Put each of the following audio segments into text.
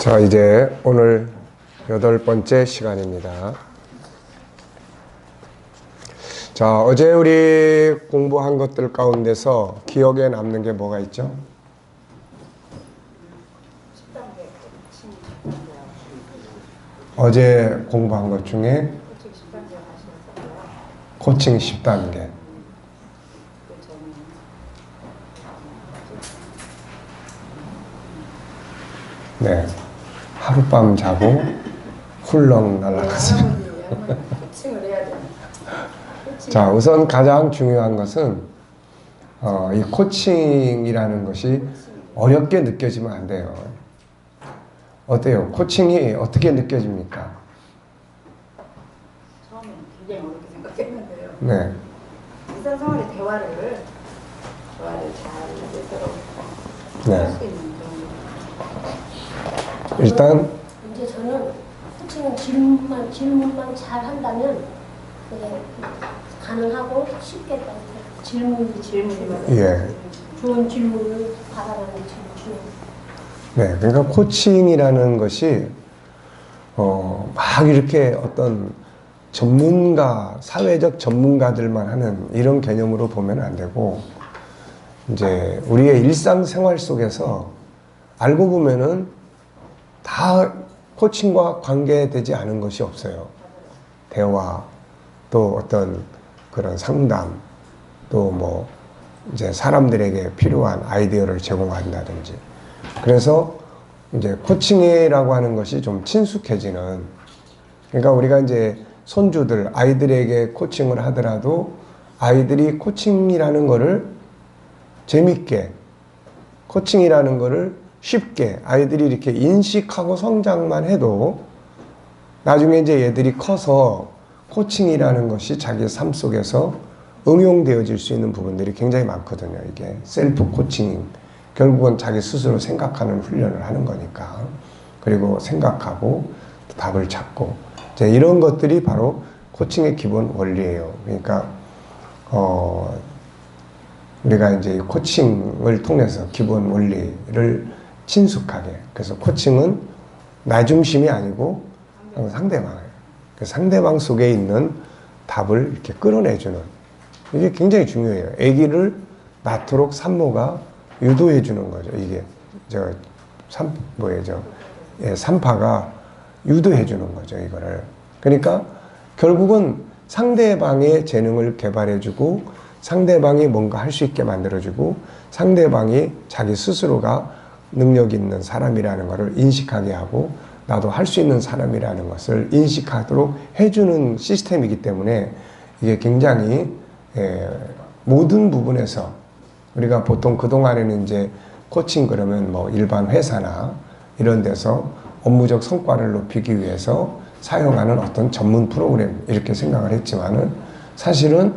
자, 이제 오늘 8번째 시간입니다. 자, 어제 우리 공부한 것들 가운데서 기억에 남는 게 뭐가 있죠? 어제 공부한 것 중에 코칭 10단계. 네. 하룻밤 자고 훌렁 날아갔어요. 자, 우선 가장 중요한 것은 이 코칭이라는 것이 어렵게 느껴지면 안 돼요. 어때요? 코칭이 어떻게 느껴집니까? 처음에는 굉장히 어렵게 생각했는데요. 네. 일상생활의 대화를 잘 네. 할 수 있는 그런. 일단 이제 저는 코칭은 질문만 잘 한다면 그게 가능하고 쉽게 질문이 예. 좋은 질문을 받아가는 게 제일 중요해요. 네, 그러니까 코칭이라는 것이 막 이렇게 어떤 전문가, 사회적 전문가들만 하는 이런 개념으로 보면 안 되고, 이제 우리의 일상생활 속에서 알고 보면은 다 코칭과 관계되지 않은 것이 없어요. 대화, 또 어떤 그런 상담, 또 뭐 이제 사람들에게 필요한 아이디어를 제공한다든지. 그래서 이제 코칭이라고 하는 것이 좀 친숙해지는, 그러니까 우리가 이제 손주들, 아이들에게 코칭을 하더라도 아이들이 코칭이라는 거를 재밌게, 코칭이라는 거를 쉽게 아이들이 이렇게 인식하고 성장만 해도 나중에 이제 얘들이 커서 코칭이라는 것이 자기 삶 속에서 응용되어질 수 있는 부분들이 굉장히 많거든요. 이게 셀프 코칭, 결국은 자기 스스로 생각하는 훈련을 하는 거니까. 그리고 생각하고 답을 찾고, 이제 이런 것들이 바로 코칭의 기본 원리예요. 그러니까 우리가 이제 코칭을 통해서 기본 원리를 친숙하게, 그래서 코칭은 나 중심이 아니고 상대방을, 그 상대방 속에 있는 답을 이렇게 끌어내주는, 이게 굉장히 중요해요. 아기를 낳도록 산모가 유도해 주는 거죠. 이게 산파가 유도해 주는 거죠. 이거를. 그러니까 결국은 상대방의 재능을 개발해 주고, 상대방이 뭔가 할 수 있게 만들어 주고, 상대방이 자기 스스로가 능력 있는 사람이라는 것을 인식하게 하고, 나도 할 수 있는 사람이라는 것을 인식하도록 해주는 시스템이기 때문에 이게 굉장히 모든 부분에서, 우리가 보통 그동안에는 이제 코칭 그러면 뭐 일반 회사나 이런 데서 업무적 성과를 높이기 위해서 사용하는 어떤 전문 프로그램 이렇게 생각을 했지만은, 사실은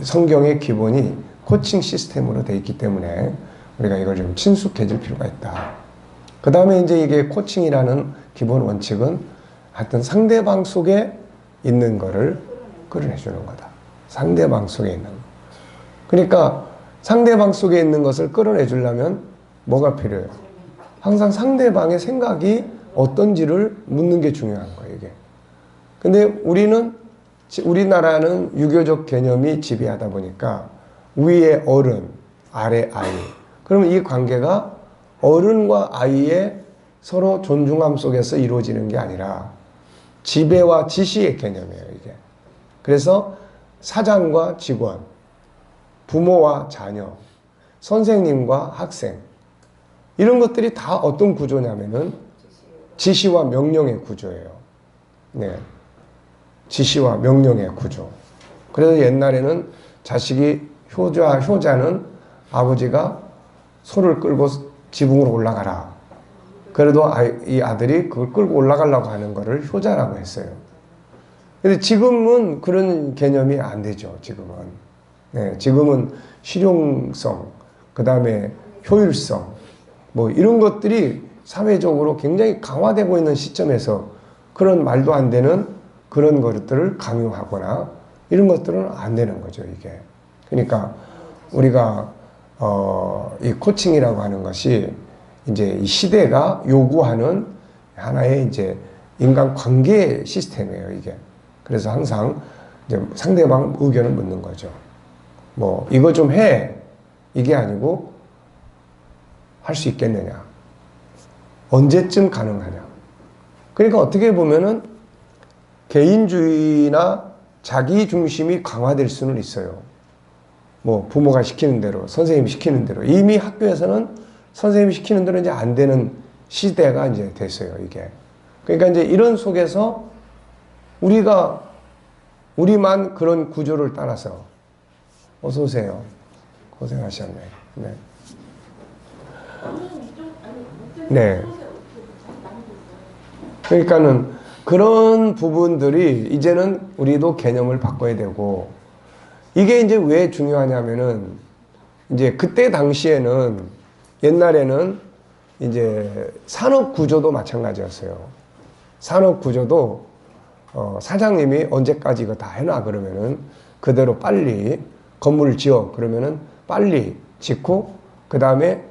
성경의 기본이 코칭 시스템으로 되어 있기 때문에 우리가 이걸 좀 친숙해질 필요가 있다. 그 다음에 이제 이게 코칭이라는 기본 원칙은 하여튼 상대방 속에 있는 거를 끌어내주는 거다. 상대방 속에 있는 거. 그러니까 상대방 속에 있는 것을 끌어내주려면 뭐가 필요해요? 항상 상대방의 생각이 어떤지를 묻는 게 중요한 거예요, 이게. 근데 우리나라는 유교적 개념이 지배하다 보니까 위에 어른, 아래 아이. 그러면 이 관계가 어른과 아이의 서로 존중함 속에서 이루어지는 게 아니라 지배와 지시의 개념이에요, 이게. 그래서 사장과 직원, 부모와 자녀, 선생님과 학생, 이런 것들이 다 어떤 구조냐면은 지시와 명령의 구조예요. 네. 지시와 명령의 구조. 그래서 옛날에는 자식이 효자는 아버지가 소를 끌고 지붕으로 올라가라. 그래도 이 아들이 그걸 끌고 올라가려고 하는 거를 효자라고 했어요. 근데 지금은 그런 개념이 안 되죠, 지금은. 네, 지금은 실용성, 그 다음에 효율성, 뭐 이런 것들이 사회적으로 굉장히 강화되고 있는 시점에서 그런 말도 안 되는 그런 것들을 강요하거나 이런 것들은 안 되는 거죠, 이게. 그러니까 우리가 이 코칭이라고 하는 것이 이제 이 시대가 요구하는 하나의 이제 인간 관계 시스템이에요, 이게. 그래서 항상 이제 상대방 의견을 묻는 거죠. 뭐, 이거 좀 해. 이게 아니고, 할 수 있겠느냐. 언제쯤 가능하냐. 그러니까 어떻게 보면은 개인주의나 자기 중심이 강화될 수는 있어요. 뭐, 부모가 시키는 대로, 선생님이 시키는 대로. 이미 학교에서는 선생님이 시키는 대로 이제 안 되는 시대가 이제 됐어요, 이게. 그러니까 이제 이런 속에서 우리만 그런 구조를 따라서, 어서 오세요. 고생하셨네. 네. 네. 그러니까는 그런 부분들이 이제는 우리도 개념을 바꿔야 되고, 이게 이제 왜 중요하냐면은, 이제 그때 당시에는, 옛날에는 이제 산업 구조도 마찬가지였어요. 산업 구조도, 사장님이 언제까지 이거 다 해놔 그러면은 그대로 빨리 건물을 지어 그러면은 빨리 짓고, 그 다음에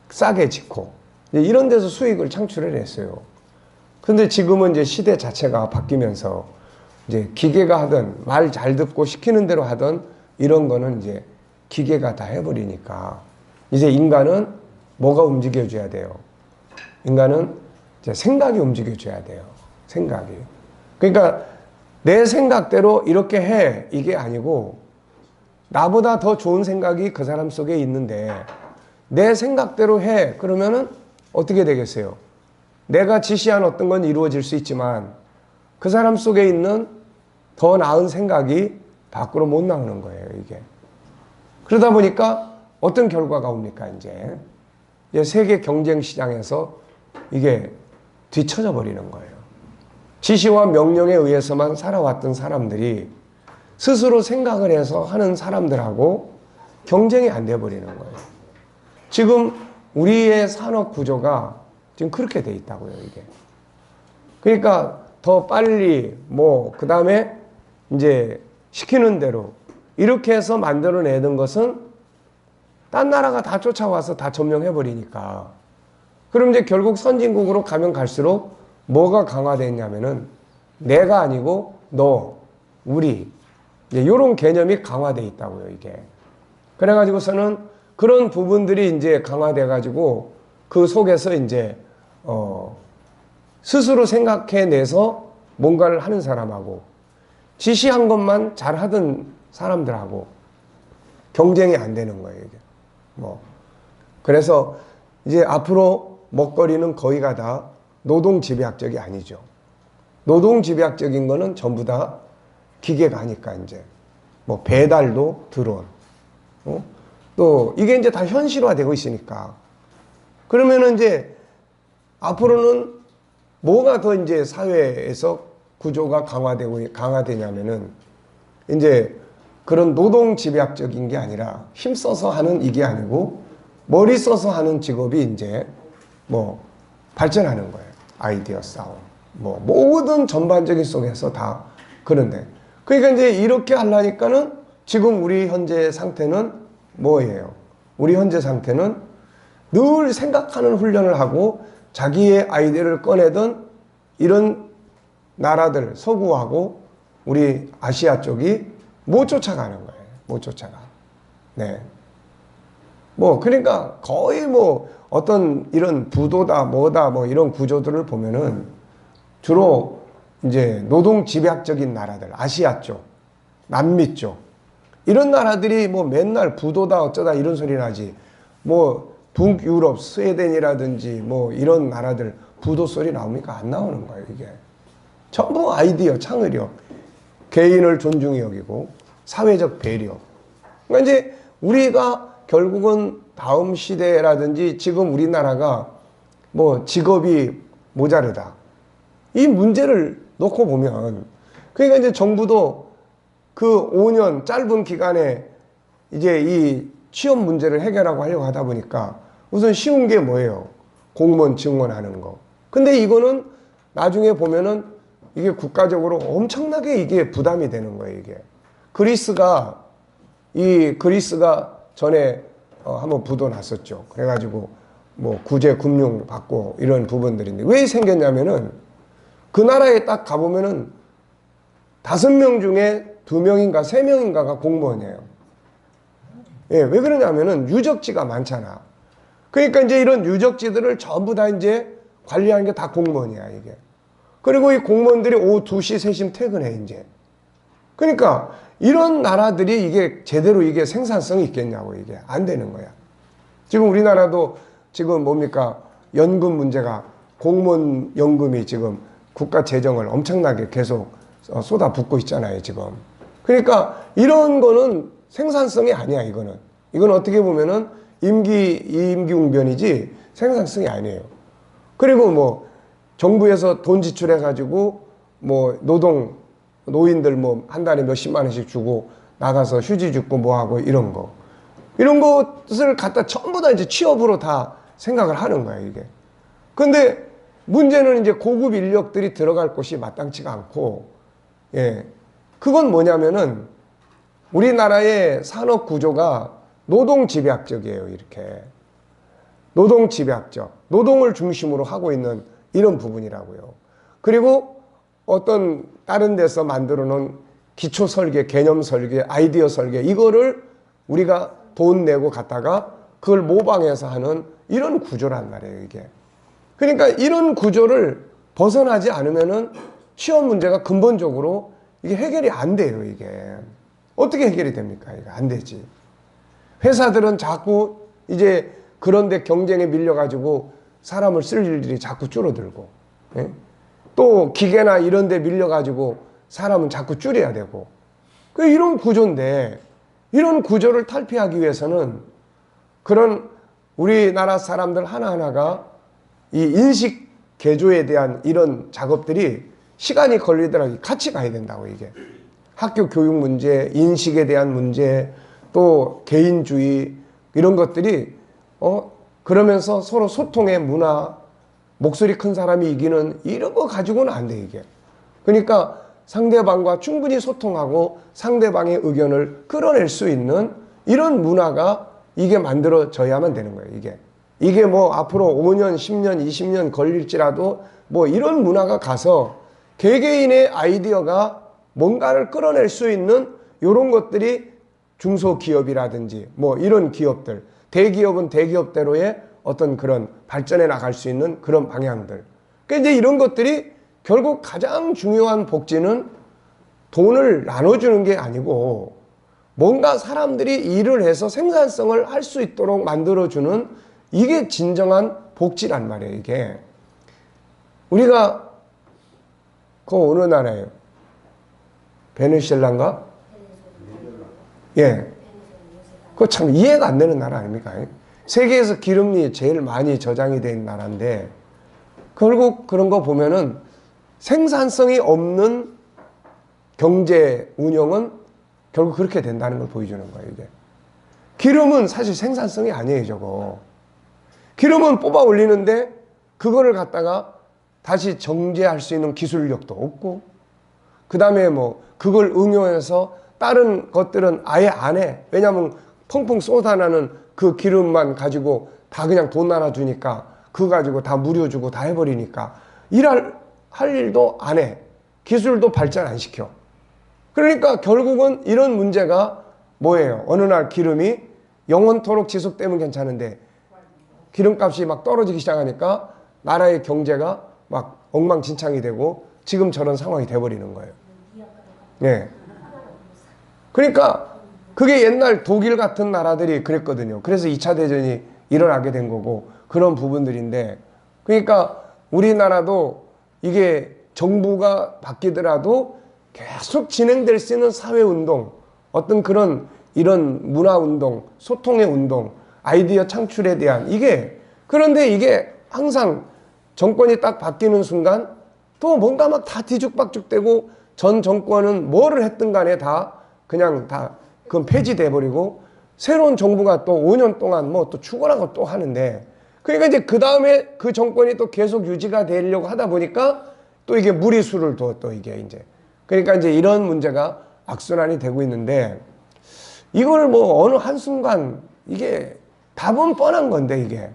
싸게 짓고, 이런 데서 수익을 창출을 했어요. 근데 지금은 이제 시대 자체가 바뀌면서 이제 기계가 하든 말 잘 듣고 시키는 대로 하든 이런 거는 이제 기계가 다 해버리니까 이제 인간은 뭐가 움직여줘야 돼요? 인간은 이제 생각이 움직여줘야 돼요. 생각이. 그러니까 내 생각대로 이렇게 해. 이게 아니고 나보다 더 좋은 생각이 그 사람 속에 있는데 내 생각대로 해. 그러면은 어떻게 되겠어요? 내가 지시한 어떤 건 이루어질 수 있지만 그 사람 속에 있는 더 나은 생각이 밖으로 못 나오는 거예요, 이게. 그러다 보니까 어떤 결과가 옵니까, 이제? 세계 경쟁 시장에서 이게 뒤처져 버리는 거예요. 지시와 명령에 의해서만 살아왔던 사람들이 스스로 생각을 해서 하는 사람들하고 경쟁이 안 돼 버리는 거예요. 지금 우리의 산업 구조가 지금 그렇게 돼 있다고요, 이게. 그러니까 더 빨리 그 다음에 이제 시키는 대로 이렇게 해서 만들어내는 것은 딴 나라가 다 쫓아와서 다 점령해 버리니까. 그럼 이제 결국 선진국으로 가면 갈수록 뭐가 강화됐냐면은 내가 아니고 너, 우리, 이제 이런 개념이 강화돼 있다고요, 이게. 그래가지고서는 그런 부분들이 이제 강화돼가지고 그 속에서 이제 스스로 생각해내서 뭔가를 하는 사람하고 지시한 것만 잘하던 사람들하고 경쟁이 안 되는 거예요, 이게. 그래서 이제 앞으로 먹거리는 거의가 다 노동집약적이 아니죠. 노동집약적인 거는 전부 다 기계가 하니까 이제 배달도 드론, 또 이게 이제 다 현실화되고 있으니까 그러면은 이제 앞으로는 뭐가 더 이제 사회에서 구조가 강화되냐면은 이제 그런 노동집약적인 게 아니라 힘써서 하는 이게 아니고 머리 써서 하는 직업이 이제 발전하는 거예요. 아이디어 싸움. 모든 전반적인 속에서 다 그런데. 그러니까 이제 이렇게 하려니까는 지금 우리 현재 상태는 뭐예요? 우리 현재 상태는 늘 생각하는 훈련을 하고 자기의 아이디어를 꺼내던 이런 나라들, 서구하고 우리 아시아 쪽이 못 쫓아가는 거예요. 못 쫓아가. 네. 그러니까 거의 어떤 이런 부도다, 이런 구조들을 보면은 주로 이제 노동 집약적인 나라들, 아시아 쪽, 남미 쪽, 이런 나라들이 맨날 부도다 어쩌다 이런 소리 나지. 북유럽, 스웨덴이라든지 이런 나라들 부도 소리 나옵니까? 안 나오는 거예요, 이게. 전부 아이디어, 창의력, 개인을 존중히 여기고, 사회적 배려. 그러니까 이제 우리가 결국은 다음 시대라든지 지금 우리나라가 직업이 모자르다. 이 문제를 놓고 보면, 그러니까 이제 정부도 그 5년 짧은 기간에 이제 이 취업 문제를 해결하고 하려고 하다 보니까 우선 쉬운 게 뭐예요? 공무원 증원하는 거. 근데 이거는 나중에 보면은 이게 국가적으로 엄청나게 이게 부담이 되는 거예요, 이게. 그리스가 전에 한번 부도 났었죠. 그래가지고 뭐 구제 금융 받고 이런 부분들인데 왜 생겼냐면은 그 나라에 딱 가보면은 5명 중에 2명인가 3명인가가 공무원이에요. 예, 왜 그러냐면은 유적지가 많잖아. 그러니까 이제 이런 유적지들을 전부 다 이제 관리하는 게 다 공무원이야, 이게. 그리고 이 공무원들이 오후 2시, 3시면 퇴근해, 이제. 그러니까 이런 나라들이 이게 제대로 이게 생산성이 있겠냐고, 이게. 안 되는 거야. 지금 우리나라도 지금 뭡니까? 연금 문제가 공무원 연금이 지금 국가 재정을 엄청나게 계속 쏟아붓고 있잖아요, 지금. 그러니까 이런 거는 생산성이 아니야, 이거는. 이건 어떻게 보면은 임기응변이지 생산성이 아니에요. 그리고 뭐 정부에서 돈 지출해가지고 뭐 노인들 뭐 한 달에 몇십만 원씩 주고 나가서 휴지 줍고 뭐 하고 이런 거. 이런 것을 갖다 전부 다 이제 취업으로 다 생각을 하는 거야, 이게. 근데 문제는 이제 고급 인력들이 들어갈 곳이 마땅치가 않고, 예. 그건 뭐냐면은 우리나라의 산업 구조가 노동 집약적이에요, 이렇게. 노동 집약적. 노동을 중심으로 하고 있는 이런 부분이라고요. 그리고 어떤 다른 데서 만들어 놓은 기초 설계, 개념 설계, 아이디어 설계, 이거를 우리가 돈 내고 갖다가 그걸 모방해서 하는 이런 구조란 말이에요, 이게. 그러니까 이런 구조를 벗어나지 않으면은 취업 문제가 근본적으로 이게 해결이 안 돼요, 이게. 어떻게 해결이 됩니까? 이거 안 되지. 회사들은 자꾸 이제 그런데 경쟁에 밀려가지고 사람을 쓸 일들이 자꾸 줄어들고, 예? 또 기계나 이런 데 밀려가지고 사람은 자꾸 줄여야 되고, 이런 구조인데, 이런 구조를 탈피하기 위해서는 그런 우리나라 사람들 하나하나가 이 인식 개조에 대한 이런 작업들이 시간이 걸리더라도 같이 가야 된다고, 이게. 학교 교육 문제, 인식에 대한 문제, 또 개인주의, 이런 것들이, 그러면서 서로 소통의 문화, 목소리 큰 사람이 이기는 이런 거 가지고는 안 돼, 이게. 그러니까 상대방과 충분히 소통하고 상대방의 의견을 끌어낼 수 있는 이런 문화가 이게 만들어져야만 되는 거예요, 이게. 이게 뭐 앞으로 5년, 10년, 20년 걸릴지라도 뭐 이런 문화가 가서 개개인의 아이디어가 뭔가를 끌어낼 수 있는 이런 것들이 중소기업이라든지 뭐 이런 기업들, 대기업은 대기업대로의 어떤 그런 발전해 나갈 수 있는 그런 방향들. 그러니까 이제 이런 것들이 결국 가장 중요한 복지는 돈을 나눠주는 게 아니고 뭔가 사람들이 일을 해서 생산성을 할 수 있도록 만들어주는 이게 진정한 복지란 말이에요, 이게. 우리가 그 어느 나라예요? 베네수엘라인가? 예. 그거 참 이해가 안 되는 나라 아닙니까? 세계에서 기름이 제일 많이 저장이 된 나라인데 결국 그런 거 보면은 생산성이 없는 경제 운영은 결국 그렇게 된다는 걸 보여주는 거예요, 이게. 기름은 사실 생산성이 아니에요, 저거. 기름은 뽑아 올리는데 그거를 갖다가 다시 정제할 수 있는 기술력도 없고, 그 다음에 뭐 그걸 응용해서 다른 것들은 아예 안 해. 왜냐하면 펑펑 쏟아나는 그 기름만 가지고 다 그냥 돈 나눠주니까 그거 가지고 다 무료 주고 다 해버리니까 할 일도 안 해. 기술도 발전 안 시켜. 그러니까 결국은 이런 문제가 뭐예요? 어느 날 기름이 영원토록 지속되면 괜찮은데 기름값이 막 떨어지기 시작하니까 나라의 경제가 막 엉망진창이 되고 지금 저런 상황이 돼버리는 거예요. 예. 그러니까 그게 옛날 독일 같은 나라들이 그랬거든요. 그래서 2차 대전이 일어나게 된 거고 그런 부분들인데, 그러니까 우리나라도 이게 정부가 바뀌더라도 계속 진행될 수 있는 사회운동, 어떤 그런 이런 문화운동, 소통의 운동, 아이디어 창출에 대한 이게, 그런데 이게 항상 정권이 딱 바뀌는 순간 또 뭔가 막 다 뒤죽박죽되고 전 정권은 뭐를 했든 간에 다 그냥 다 그건 폐지돼 버리고 새로운 정부가 또 5년 동안 뭐 또 추구하고 또 하는데, 그러니까 이제 그 다음에 그 정권이 또 계속 유지가 되려고 하다 보니까 또 이게 무리수를 또 이게 이제, 그러니까 이제 이런 문제가 악순환이 되고 있는데, 이걸 뭐 어느 한순간 이게 답은 뻔한 건데, 이게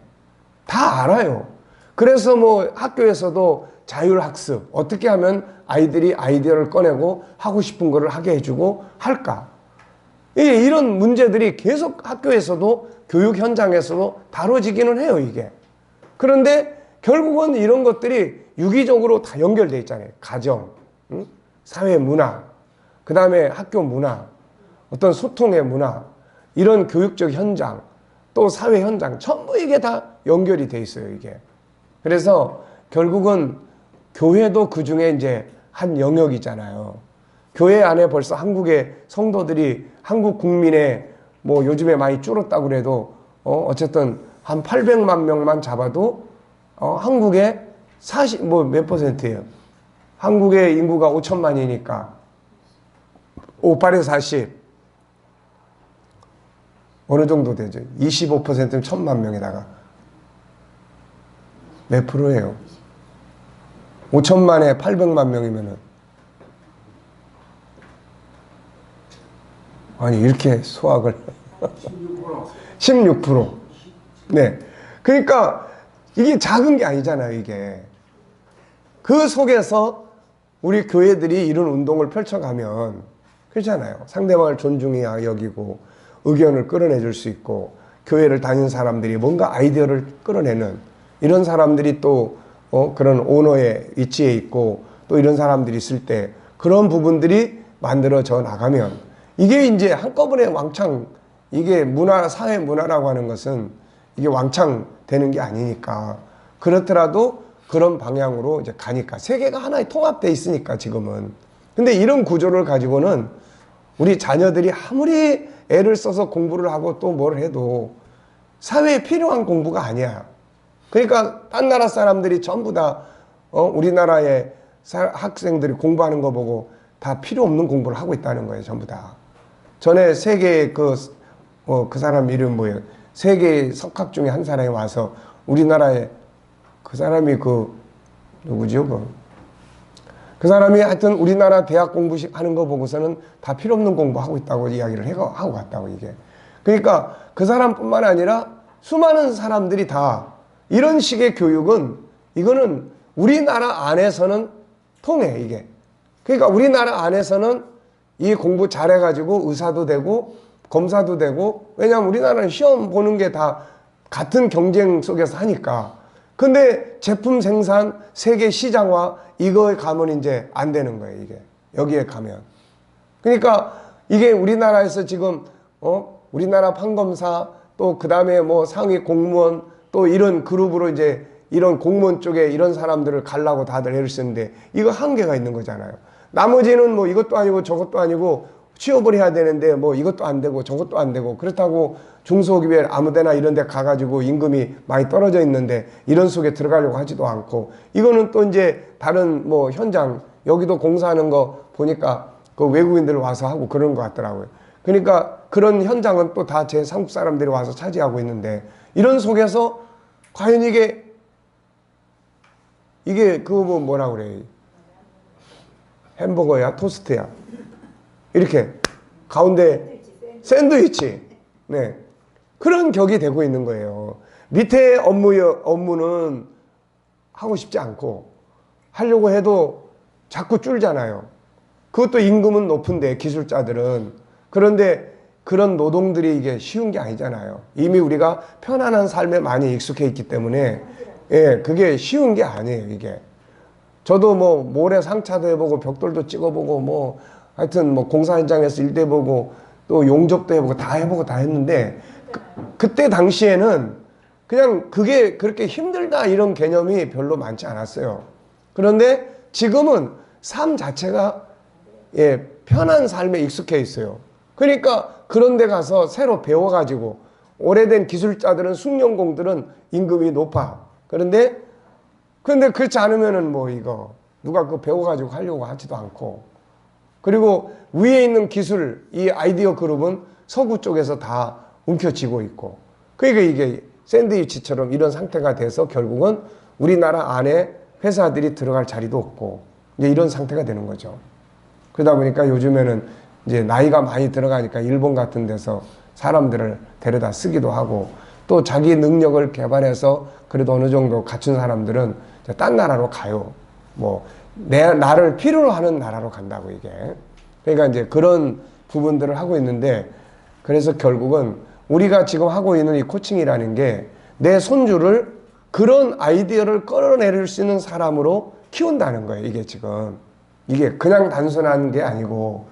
다 알아요. 그래서 뭐 학교에서도 자율학습, 어떻게 하면 아이들이 아이디어를 꺼내고 하고 싶은 거를 하게 해주고 할까? 이런 문제들이 계속 학교에서도 교육 현장에서도 다뤄지기는 해요, 이게. 그런데 결국은 이런 것들이 유기적으로 다 연결돼 있잖아요. 가정, 응? 사회 문화, 그 다음에 학교 문화, 어떤 소통의 문화, 이런 교육적 현장, 또 사회 현장, 전부 이게 다 연결이 돼 있어요, 이게. 그래서 결국은 교회도 그 중에 이제 한 영역이잖아요. 교회 안에 벌써 한국의 성도들이 한국 국민의 뭐 요즘에 많이 줄었다고 그래도 어쨌든 한 800만 명만 잡아도 한국의 40, 뭐 몇 %예요? 한국의 인구가 5천만이니까 58에 40 어느 정도 되죠? 25%는 1,000만 명에다가 몇 프로예요? 5천만에 800만 명이면은 아니 이렇게 수학을 16%. 네. 그러니까 이게 작은 게 아니잖아요, 이게. 그 속에서 우리 교회들이 이런 운동을 펼쳐가면 그렇잖아요. 상대방을 존중히 여기고 의견을 끌어내줄 수 있고 교회를 다니는 사람들이 뭔가 아이디어를 끌어내는 이런 사람들이 또 그런 오너의 위치에 있고 또 이런 사람들이 있을 때 그런 부분들이 만들어져 나가면 이게 이제 한꺼번에 왕창 이게 문화, 사회 문화라고 하는 것은 이게 왕창 되는 게 아니니까 그렇더라도 그런 방향으로 이제 가니까 세계가 하나에 통합되어 있으니까 지금은. 근데 이런 구조를 가지고는 우리 자녀들이 아무리 애를 써서 공부를 하고 또 뭘 해도 사회에 필요한 공부가 아니야. 그러니까 딴 나라 사람들이 전부 다 우리나라의 학생들이 공부하는 거 보고 다 필요 없는 공부를 하고 있다는 거예요, 전부 다. 전에 세계 그 사람 이름 뭐예요? 세계 석학 중에 한 사람이 와서 우리나라에 그 사람이 누구죠? 그 사람이 하여튼 우리나라 대학 공부하는 거 보고서는 다 필요 없는 공부하고 있다고 이야기를 하고 갔다고 이게. 그러니까 그 사람뿐만 아니라 수많은 사람들이 다 이런 식의 교육은 이거는 우리나라 안에서는 통해 이게. 그러니까 우리나라 안에서는 이 공부 잘해가지고 의사도 되고 검사도 되고 왜냐하면 우리나라는 시험 보는 게 다 같은 경쟁 속에서 하니까. 근데 제품 생산, 세계 시장화 이거에 가면 이제 안 되는 거예요, 이게. 여기에 가면. 그러니까 이게 우리나라에서 지금 우리나라 판검사 또 그다음에 뭐 상위 공무원 또 이런 그룹으로 이제 이런 공무원 쪽에 이런 사람들을 가려고 다들 애를 쓰는데 이거 한계가 있는 거잖아요. 나머지는 뭐 이것도 아니고 저것도 아니고 취업을 해야 되는데 뭐 이것도 안 되고 저것도 안 되고 그렇다고 중소기업 아무데나 이런 데 가가지고 임금이 많이 떨어져 있는데 이런 속에 들어가려고 하지도 않고 이거는 또 이제 다른 뭐 현장 여기도 공사하는 거 보니까 그 외국인들 와서 하고 그런 것 같더라고요. 그러니까 그런 현장은 또 다 제 한국 사람들이 와서 차지하고 있는데 이런 속에서 과연 이게 그거 뭐라 그래? 햄버거야? 토스트야? 이렇게 가운데 샌드위치. 네. 그런 격이 되고 있는 거예요. 밑에 업무는 하고 싶지 않고 하려고 해도 자꾸 줄잖아요. 그것도 임금은 높은데 기술자들은. 그런데 그런 노동들이 이게 쉬운 게 아니잖아요. 이미 우리가 편안한 삶에 많이 익숙해 있기 때문에 예, 그게 쉬운 게 아니에요, 이게. 저도 뭐 모래 상차도 해보고 벽돌도 찍어보고 뭐 하여튼 뭐 공사 현장에서 일도 해보고 또 용접도 해보고 다 했는데 그때 당시에는 그냥 그게 그렇게 힘들다 이런 개념이 별로 많지 않았어요. 그런데 지금은 삶 자체가 예, 편한 삶에 익숙해 있어요. 그러니까 그런 데 가서 새로 배워가지고 오래된 기술자들은 숙련공들은 임금이 높아. 그런데 그렇지 않으면은 뭐 이거 누가 그거 배워가지고 하려고 하지도 않고 그리고 위에 있는 기술 이 아이디어 그룹은 서구 쪽에서 다 움켜쥐고 있고 그러니까 이게 샌드위치처럼 이런 상태가 돼서 결국은 우리나라 안에 회사들이 들어갈 자리도 없고 이제 이런 상태가 되는 거죠. 그러다 보니까 요즘에는 이제 나이가 많이 들어가니까 일본 같은 데서 사람들을 데려다 쓰기도 하고 또 자기 능력을 개발해서 그래도 어느 정도 갖춘 사람들은 이제 딴 나라로 가요. 뭐 나를 필요로 하는 나라로 간다고 이게. 그러니까 이제 그런 부분들을 하고 있는데, 그래서 결국은 우리가 지금 하고 있는 이 코칭이라는 게 내 손주를 그런 아이디어를 끌어내릴 수 있는 사람으로 키운다는 거예요. 이게 지금 이게 그냥 단순한 게 아니고,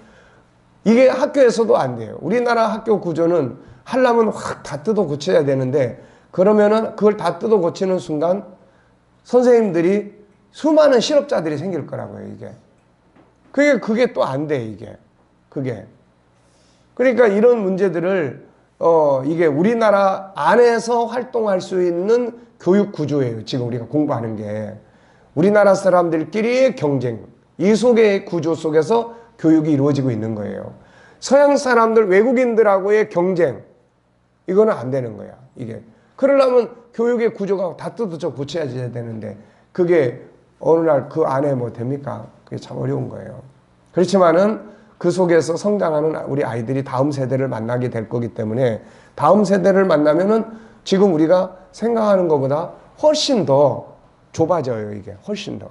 이게 학교에서도 안 돼요. 우리나라 학교 구조는 하려면 확 다 뜯어 고쳐야 되는데, 그러면은 그걸 다 뜯어 고치는 순간 선생님들이 수많은 실업자들이 생길 거라고요. 이게 그게 또 안 돼. 이게 그게 그러니까 이런 문제들을 이게 우리나라 안에서 활동할 수 있는 교육 구조예요. 지금 우리가 공부하는 게 우리나라 사람들끼리의 경쟁, 이 속의 구조 속에서 교육이 이루어지고 있는 거예요. 서양 사람들, 외국인들하고의 경쟁, 이거는 안 되는 거야. 이게 그러려면 교육의 구조가 다 뜯어져 고쳐야 되는데, 그게 어느 날 그 안에 뭐 됩니까? 그게 참 어려운 거예요. 그렇지만은 그 속에서 성장하는 우리 아이들이 다음 세대를 만나게 될 거기 때문에, 다음 세대를 만나면은 지금 우리가 생각하는 것보다 훨씬 더 좁아져요. 이게 훨씬 더.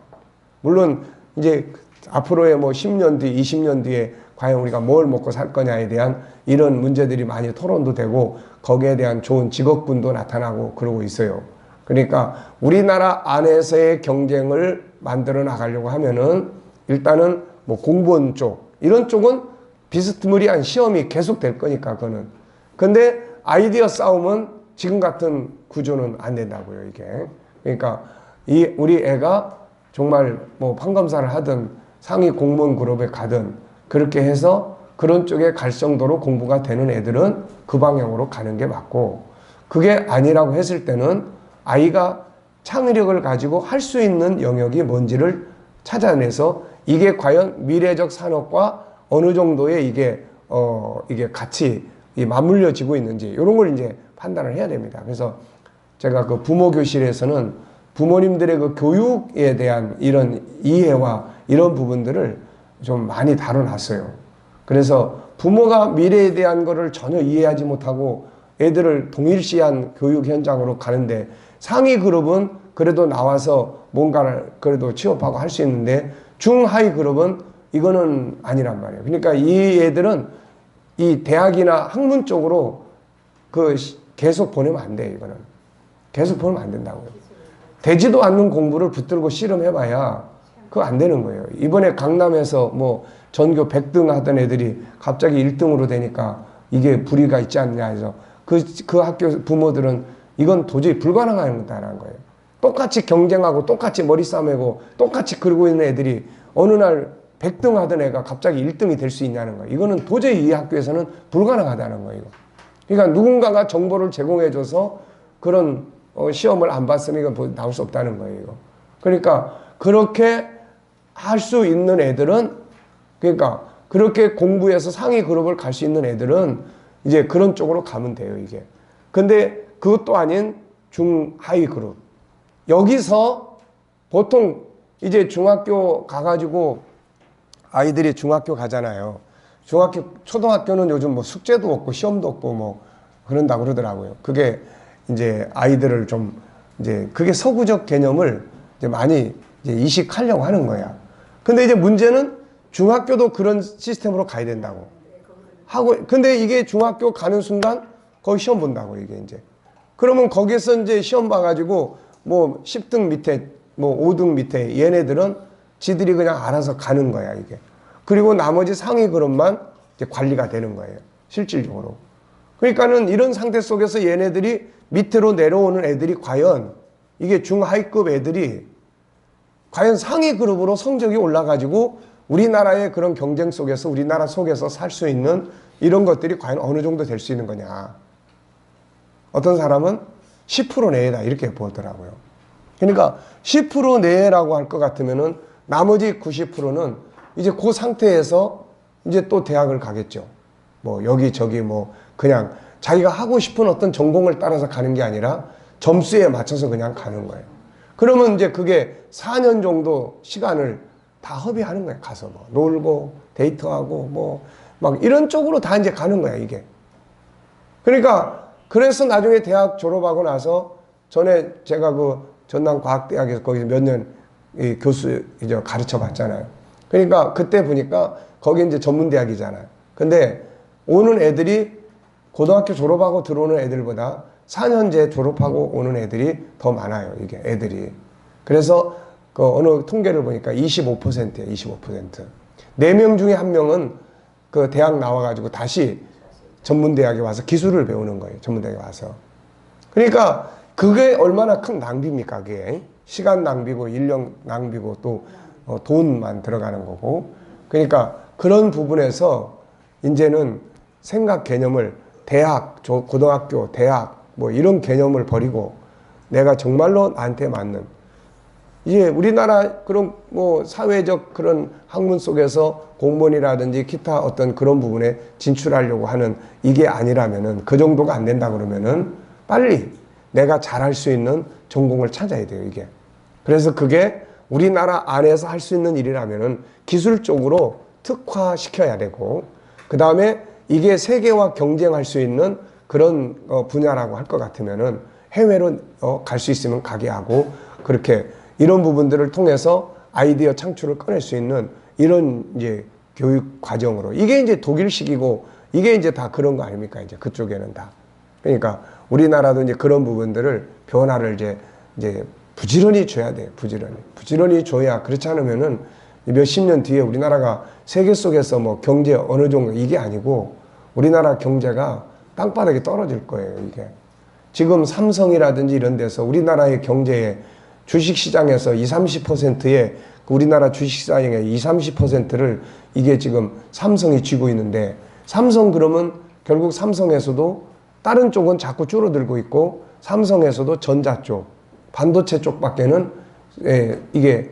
물론 이제 앞으로의 뭐 10년 뒤, 20년 뒤에 과연 우리가 뭘 먹고 살 거냐에 대한 이런 문제들이 많이 토론도 되고, 거기에 대한 좋은 직업군도 나타나고 그러고 있어요. 그러니까 우리나라 안에서의 경쟁을 만들어 나가려고 하면은 일단은 뭐 공무원 쪽, 이런 쪽은 비스무리한 시험이 계속 될 거니까 그거는. 근데 아이디어 싸움은 지금 같은 구조는 안 된다고요, 이게. 그러니까 우리 애가 정말 뭐 판검사를 하든 상위 공무원 그룹에 가든 그렇게 해서 그런 쪽에 갈 정도로 공부가 되는 애들은 그 방향으로 가는 게 맞고, 그게 아니라고 했을 때는 아이가 창의력을 가지고 할 수 있는 영역이 뭔지를 찾아내서 이게 과연 미래적 산업과 어느 정도의 이게 같이 맞물려지고 있는지, 이런 걸 이제 판단을 해야 됩니다. 그래서 제가 그 부모 교실에서는 부모님들의 그 교육에 대한 이런 이해와 이런 부분들을 좀 많이 다뤄놨어요. 그래서 부모가 미래에 대한 거를 전혀 이해하지 못하고 애들을 동일시한 교육 현장으로 가는데, 상위 그룹은 그래도 나와서 뭔가를 그래도 취업하고 할 수 있는데, 중하위 그룹은 이거는 아니란 말이에요. 그러니까 이 애들은 이 대학이나 학문 쪽으로 계속 보내면 안 돼. 이거는 계속 보내면 안 된다고요. 되지도 않는 공부를 붙들고 씨름해봐야 그거 안 되는 거예요. 이번에 강남에서 뭐 전교 100등 하던 애들이 갑자기 1등으로 되니까 이게 불의가 있지 않냐 해서 그 학교 부모들은 이건 도저히 불가능한 거다라는 거예요. 똑같이 경쟁하고 똑같이 머리 싸매고 똑같이 그러고 있는 애들이 어느 날 100등 하던 애가 갑자기 1등이 될 수 있냐는 거예요. 이거는 도저히 이 학교에서는 불가능하다는 거예요. 그러니까 누군가가 정보를 제공해줘서 그런 시험을 안 봤으면 이건 나올 수 없다는 거예요. 이거. 그러니까 그렇게 할 수 있는 애들은, 그러니까 그렇게 공부해서 상위 그룹을 갈 수 있는 애들은 이제 그런 쪽으로 가면 돼요, 이게. 근데 그것도 아닌 중하위 그룹. 여기서 보통 이제 중학교 가가지고 아이들이 중학교 가잖아요. 초등학교는 요즘 뭐 숙제도 없고 시험도 없고 뭐 그런다고 그러더라고요. 그게 이제 아이들을 좀 이제 그게 서구적 개념을 이제 많이 이제 이식하려고 하는 거야. 근데 이제 문제는 중학교도 그런 시스템으로 가야 된다고 하고, 근데 이게 중학교 가는 순간 거기 시험 본다고 이게 이제. 그러면 거기서 이제 시험 봐가지고 뭐 10등 밑에 뭐 5등 밑에 얘네들은 지들이 그냥 알아서 가는 거야 이게. 그리고 나머지 상위 그룹만 이제 관리가 되는 거예요, 실질적으로. 그러니까는 이런 상태 속에서 얘네들이 밑으로 내려오는 애들이 과연 이게 중하위급 애들이 과연 상위 그룹으로 성적이 올라가지고 우리나라의 그런 경쟁 속에서 우리나라 속에서 살 수 있는 이런 것들이 과연 어느 정도 될 수 있는 거냐. 어떤 사람은 10% 내외다 이렇게 보더라고요. 그러니까 10% 내외라고 할 것 같으면은 나머지 90%는 이제 그 상태에서 이제 또 대학을 가겠죠. 뭐 여기저기 뭐 그냥 자기가 하고 싶은 어떤 전공을 따라서 가는 게 아니라 점수에 맞춰서 그냥 가는 거예요. 그러면 이제 그게 4년 정도 시간을 다 허비하는 거예요. 가서 뭐 놀고 데이트하고 뭐 막 이런 쪽으로 다 이제 가는 거야 이게. 그러니까 그래서 나중에 대학 졸업하고 나서 전에 제가 그 전남과학대학에서 거기서 몇 년 교수 이제 가르쳐 봤잖아요. 그러니까 그때 보니까 거기 이제 전문대학이잖아요. 근데 오는 애들이 고등학교 졸업하고 들어오는 애들보다 4년제 졸업하고 오는 애들이 더 많아요. 이게 애들이. 그래서 그 어느 통계를 보니까 25%예요. 25%. 4명 중에 1명은 그 대학 나와가지고 다시 전문대학에 와서 기술을 배우는 거예요. 전문대학에 와서. 그러니까 그게 얼마나 큰 낭비입니까? 그게. 시간 낭비고 인력 낭비고 또 돈만 들어가는 거고. 그러니까 그런 부분에서 이제는 생각 개념을 대학, 고등학교, 대학 뭐 이런 개념을 버리고 내가 정말로 나한테 맞는 이제 우리나라 그런 뭐 사회적 그런 학문 속에서 공무원이라든지 기타 어떤 그런 부분에 진출하려고 하는 이게 아니라면은 그 정도가 안 된다 그러면은 빨리 내가 잘할 수 있는 전공을 찾아야 돼요, 이게. 그래서 그게 우리나라 안에서 할 수 있는 일이라면은 기술적으로 특화시켜야 되고, 그 다음에 이게 세계와 경쟁할 수 있는 그런 분야라고 할 것 같으면은 해외로 갈 수 있으면 가게 하고, 그렇게 이런 부분들을 통해서 아이디어 창출을 꺼낼 수 있는 이런 이제 교육 과정으로, 이게 이제 독일식이고 이게 이제 다 그런 거 아닙니까? 이제 그쪽에는 다. 그러니까 우리나라도 이제 그런 부분들을 변화를 이제 부지런히 줘야 돼요. 부지런히 줘야, 그렇지 않으면은 몇십 년 뒤에 우리나라가 세계 속에서 뭐 경제 어느 정도 이게 아니고 우리나라 경제가 땅바닥에 떨어질 거예요, 이게. 지금 삼성이라든지 이런 데서 우리나라의 경제에 주식시장에서 20, 30%의 우리나라 주식시장의 20, 30%를 이게 지금 삼성이 쥐고 있는데, 삼성 그러면 결국 삼성에서도 다른 쪽은 자꾸 줄어들고 있고 삼성에서도 전자 쪽, 반도체 쪽밖에는 이게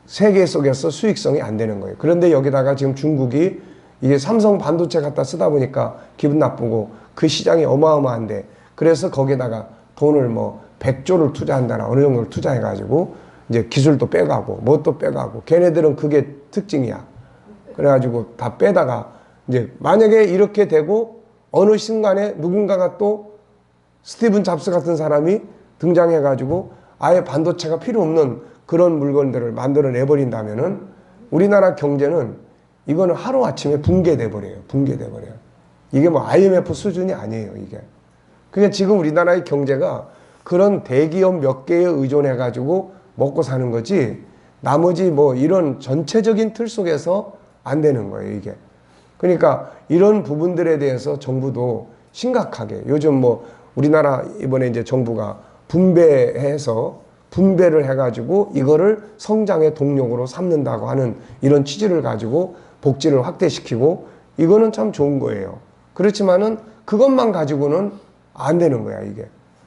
세계 속에서 수익성이 안 되는 거예요. 그런데 여기다가 지금 중국이 이게 삼성 반도체 갖다 쓰다 보니까 기분 나쁘고 그 시장이 어마어마한데, 그래서 거기다가 돈을 뭐 100조를 투자한다나 어느 정도를 투자해가지고 이제 기술도 빼가고 뭣도 빼가고, 걔네들은 그게 특징이야. 그래가지고 다 빼다가 이제 만약에 이렇게 되고 어느 순간에 누군가가 또 스티븐 잡스 같은 사람이 등장해가지고 아예 반도체가 필요 없는 그런 물건들을 만들어내 버린다면은 우리나라 경제는 이거는 하루아침에 붕괴돼 버려요. 붕괴돼 버려요. 이게 뭐 IMF 수준이 아니에요, 이게. 그게 지금 우리나라의 경제가 그런 대기업 몇 개에 의존해 가지고 먹고 사는 거지, 나머지 뭐 이런 전체적인 틀 속에서 안 되는 거예요, 이게. 그러니까 이런 부분들에 대해서 정부도 심각하게, 요즘 뭐 우리나라 이번에 이제 정부가 분배를 해가지고 이거를 성장의 동력으로 삼는다고 하는 이런 취지를 가지고 복지를 확대시키고, 이거는 참 좋은 거예요. 그렇지만은 그것만 가지고는 안 되는 거야, 이게.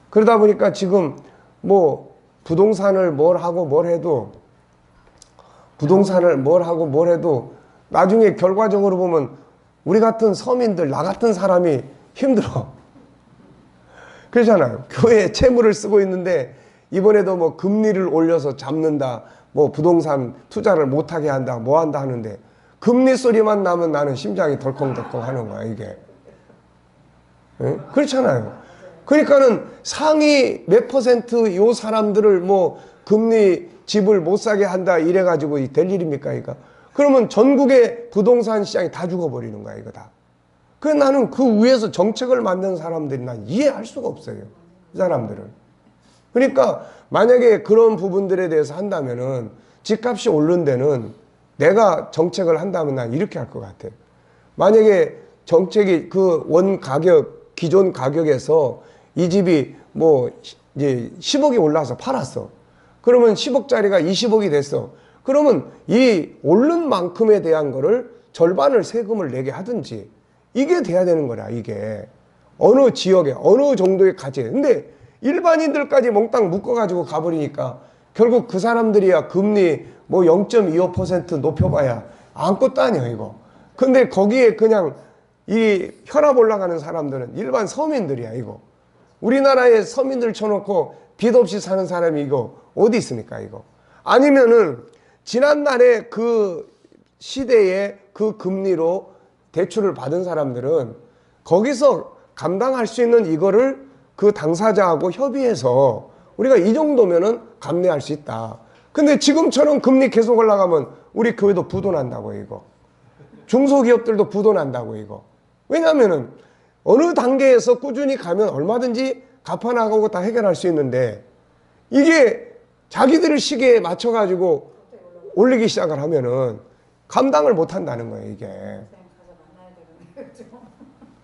그러다 보니까 지금 뭐 부동산을 뭘 하고 뭘 해도 나중에 결과적으로 보면 우리 같은 서민들, 나 같은 사람이 힘들어. 그렇잖아요. 교회에 채무를 쓰고 있는데 이번에도 뭐 금리를 올려서 잡는다, 뭐 부동산 투자를 못하게 한다, 뭐 한다 하는데 금리 소리만 나면 나는 심장이 덜컹덜컹 하는 거야, 이게. 응? 그렇잖아요. 그러니까는 상위 몇 퍼센트 요 사람들을 뭐 금리 집을 못 사게 한다 이래가지고 될 일입니까, 이거? 그러면 전국의 부동산 시장이 다 죽어버리는 거야, 이거 다. 그래서 나는 그 위에서 정책을 만든 사람들이 난 이해할 수가 없어요, 이 사람들을. 그러니까 만약에 그런 부분들에 대해서 한다면은 집값이 오른 데는 내가 정책을 한다면 난 이렇게 할 것 같아요. 만약에 정책이 그 원 가격, 기존 가격에서 이 집이 뭐 이제 10억이 올라서 팔았어. 그러면 10억짜리가 20억이 됐어. 그러면 이 오른 만큼에 대한 거를 절반을 세금을 내게 하든지, 이게 돼야 되는 거라, 이게. 어느 지역에 어느 정도의 가치. 근데 일반인들까지 몽땅 묶어가지고 가버리니까 결국 그 사람들이야 금리 뭐 0.25% 높여봐야 아무것도 아니야, 이거. 근데 거기에 그냥 이 혈압 올라가는 사람들은 일반 서민들이야, 이거. 우리나라에 서민들 쳐놓고 빚 없이 사는 사람이 이거 어디 있습니까, 이거. 아니면은 지난날에 그 시대에 그 금리로 대출을 받은 사람들은 거기서 감당할 수 있는 이거를 그 당사자하고 협의해서 우리가 이 정도면은 감내할 수 있다. 근데 지금처럼 금리 계속 올라가면 우리 교회도 부도난다고 이거. 중소기업들도 부도난다고 이거. 왜냐하면은 어느 단계에서 꾸준히 가면 얼마든지 갚아나가고 다 해결할 수 있는데 이게 자기들의 시기에 맞춰가지고 올리기 시작을 하면은 감당을 못 한다는 거예요, 이게.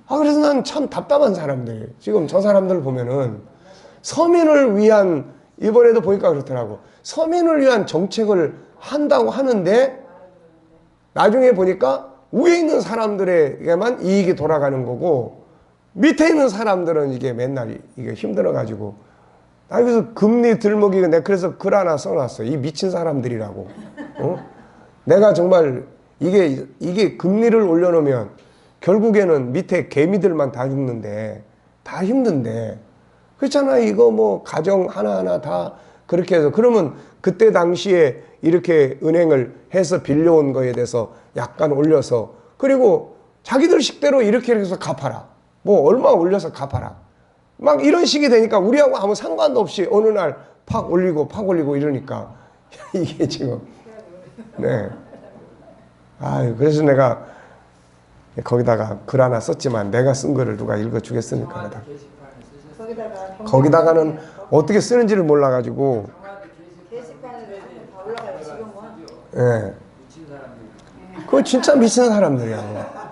아, 그래서 난 참 답답한 사람들. 지금 저 사람들 보면은 서민을 위한, 이번에도 보니까 그렇더라고. 서민을 위한 정책을 한다고 하는데 나중에 보니까 위에 있는 사람들에게만 이익이 돌아가는 거고 밑에 있는 사람들은 이게 맨날 이게 힘들어가지고. 나 그래서 금리 들먹이고 내가 그래서 글 하나 써놨어. 이 미친 사람들이라고. 어? 내가 정말 이게 금리를 올려놓으면 결국에는 밑에 개미들만 다 죽는데 다 힘든데 그렇잖아. 이거 뭐 가정 하나하나 다 그렇게 해서 그러면 그때 당시에 이렇게 은행을 해서 빌려온 거에 대해서 약간 올려서 그리고 자기들 식대로 이렇게 해서 갚아라. 뭐 얼마 올려서 갚아라. 막 이런 식이 되니까 우리하고 아무 상관도 없이 어느 날 팍 올리고 이러니까 이게 지금 네. 아유, 그래서 내가 거기다가 글 하나 썼지만 내가 쓴 글을 누가 읽어주겠습니까? 거기다가는 어떻게 쓰는지를 몰라가지고 게시판에 다 올라가요 지금은. 예. 그거 진짜 미친 사람들이야.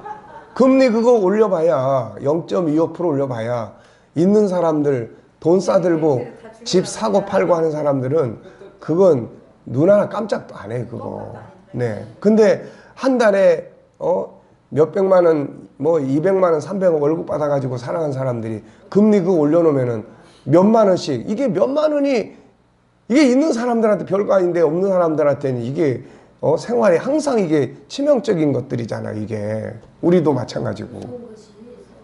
금리 그거 올려봐야 0.25% 올려봐야 있는 사람들 돈 싸들고 집 사고 팔고 하는 사람들은 그건 눈 하나 깜짝도 안 해 그거. 네. 근데 한 달에 몇백만 원, 뭐 200만 원, 300원 월급 받아가지고 살아간 사람들이 금리 그거 올려놓으면은 몇만 원씩 이게 몇만 원이 이게 있는 사람들한테 별거 아닌데 없는 사람들한테는 이게 생활에 항상 이게 치명적인 것들이잖아 이게. 우리도 마찬가지고. 그런 것이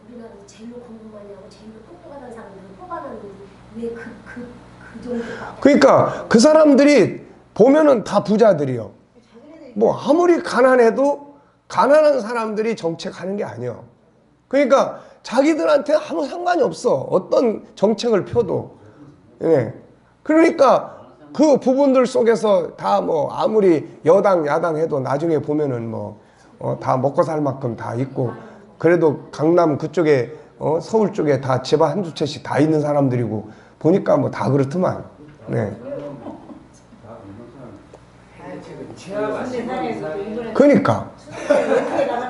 우리나라 제일 공부많이 하고 제일 똑똑한 사람들을 뽑아놨는데 왜 그 정도가 그러니까 그 사람들이 보면은 다 부자들이요. 뭐 아무리 가난해도 가난한 사람들이 정책하는 게 아니야. 그러니까 자기들한테 아무 상관이 없어. 어떤 정책을 펴도. 예. 그러니까 그 부분들 속에서 다 뭐 아무리 여당 야당 해도 나중에 보면은 뭐 다 먹고 살 만큼 다 있고 그래도 강남 그쪽에 서울 쪽에 다 집 한두 채씩 다 있는 사람들이고 보니까 뭐 다 그렇더만. 네. 그러니까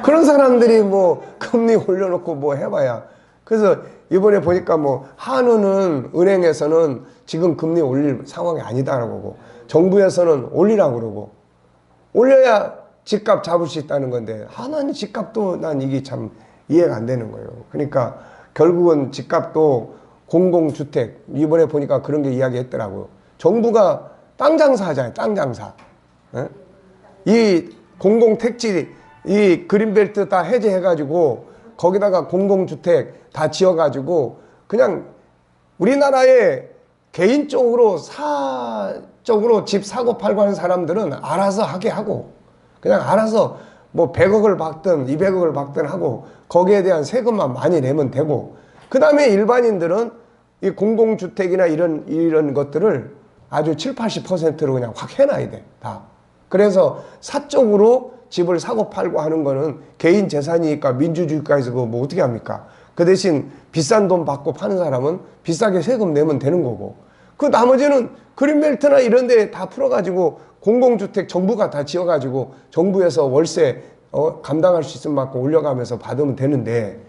그런 사람들이 뭐 금리 올려놓고 뭐 해봐야. 그래서 이번에 보니까 뭐 한우는 은행에서는 지금 금리 올릴 상황이 아니다라고 하고 정부에서는 올리라고 그러고 올려야 집값 잡을 수 있다는 건데 하나는 집값도 난 이게 참 이해가 안 되는 거예요. 그러니까 결국은 집값도 공공주택 이번에 보니까 그런 게 이야기했더라고요. 정부가 땅 장사하잖아요. 땅 장사. 예? 이 공공택지 이 그린벨트 다 해제해가지고 거기다가 공공주택 다 지어가지고 그냥 우리나라에 개인적으로 사적으로 집 사고 팔고 하는 사람들은 알아서 하게 하고 그냥 알아서 뭐 100억을 받든 200억을 받든 하고 거기에 대한 세금만 많이 내면 되고 그 다음에 일반인들은 이 공공주택이나 이런 것들을 아주 7, 80%로 그냥 확 해놔야 돼. 다. 그래서 사적으로 집을 사고 팔고 하는 거는 개인 재산이니까 민주주의국가에서 그거 뭐 어떻게 합니까? 그 대신 비싼 돈 받고 파는 사람은 비싸게 세금 내면 되는 거고 그 나머지는 그린벨트나 이런 데 다 풀어가지고 공공주택 정부가 다 지어가지고 정부에서 월세 감당할 수 있을 만큼 올려가면서 받으면 되는데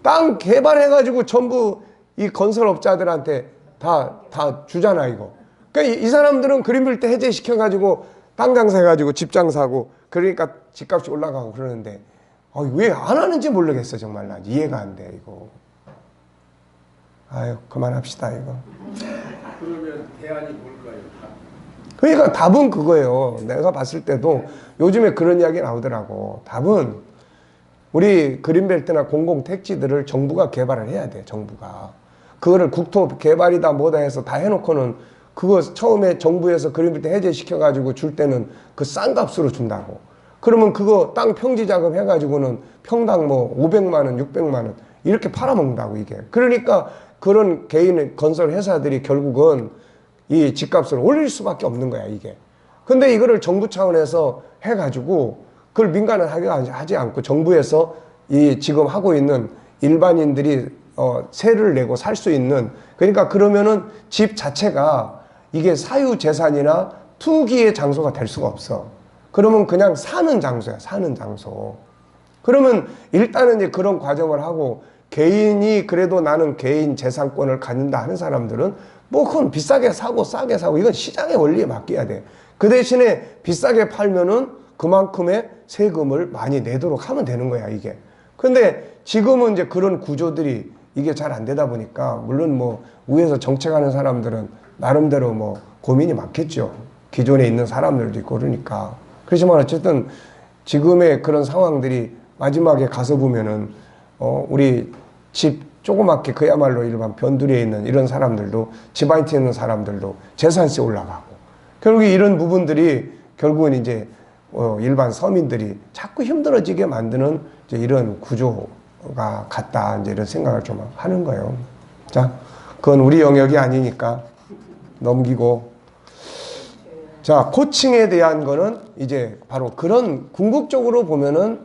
땅 개발해가지고 전부 이 건설업자들한테 다 주잖아 이거. 그러니까 이 사람들은 그린벨트 해제시켜가지고 땅 장사해가지고 집 장사하고 그러니까 집값이 올라가고 그러는데 왜 안 하는지 모르겠어 정말. 난 이해가 안 돼 이거. 아유 그만합시다 이거. 그러면 대안이 뭘까요? 그러니까 답은 그거예요. 내가 봤을 때도 요즘에 그런 이야기 나오더라고. 답은 우리 그린벨트나 공공택지들을 정부가 개발을 해야 돼. 정부가 그거를 국토개발이다 뭐다 해서 다 해놓고는 그거 처음에 정부에서 그린벨트 해제시켜가지고 줄 때는 그 싼 값으로 준다고. 그러면 그거 땅 평지 작업 해가지고는 평당 뭐 500만 원, 600만 원 이렇게 팔아먹는다고 이게. 그러니까 그런 개인 건설 회사들이 결국은 이 집값을 올릴 수밖에 없는 거야 이게. 근데 이거를 정부 차원에서 해가지고 그걸 민간은 하지 않고 정부에서 이 지금 하고 있는 일반인들이 세를 내고 살 수 있는, 그러니까 그러면은 집 자체가 이게 사유재산이나 투기의 장소가 될 수가 없어. 그러면 그냥 사는 장소야, 사는 장소. 그러면 일단은 이제 그런 과정을 하고 개인이 그래도 나는 개인 재산권을 갖는다 하는 사람들은 뭐 그건 비싸게 사고 싸게 사고 이건 시장의 원리에 맡겨야 돼. 그 대신에 비싸게 팔면은 그만큼의 세금을 많이 내도록 하면 되는 거야 이게. 근데 지금은 이제 그런 구조들이 이게 잘 안 되다 보니까 물론 뭐 위에서 정책하는 사람들은 나름대로 뭐 고민이 많겠죠. 기존에 있는 사람들도 있고 그러니까. 그렇지만 어쨌든 지금의 그런 상황들이 마지막에 가서 보면은 우리 집 조그맣게 그야말로 일반 변두리에 있는 이런 사람들도 집 한 채 있는 사람들도 재산세 올라가고 결국에 이런 부분들이 결국은 이제 일반 서민들이 자꾸 힘들어지게 만드는 이제 이런 구조가 같다 이제 이런 생각을 좀 하는 거예요. 자, 그건 우리 영역이 아니니까 넘기고. 자, 코칭에 대한 거는 이제 바로 그런 궁극적으로 보면은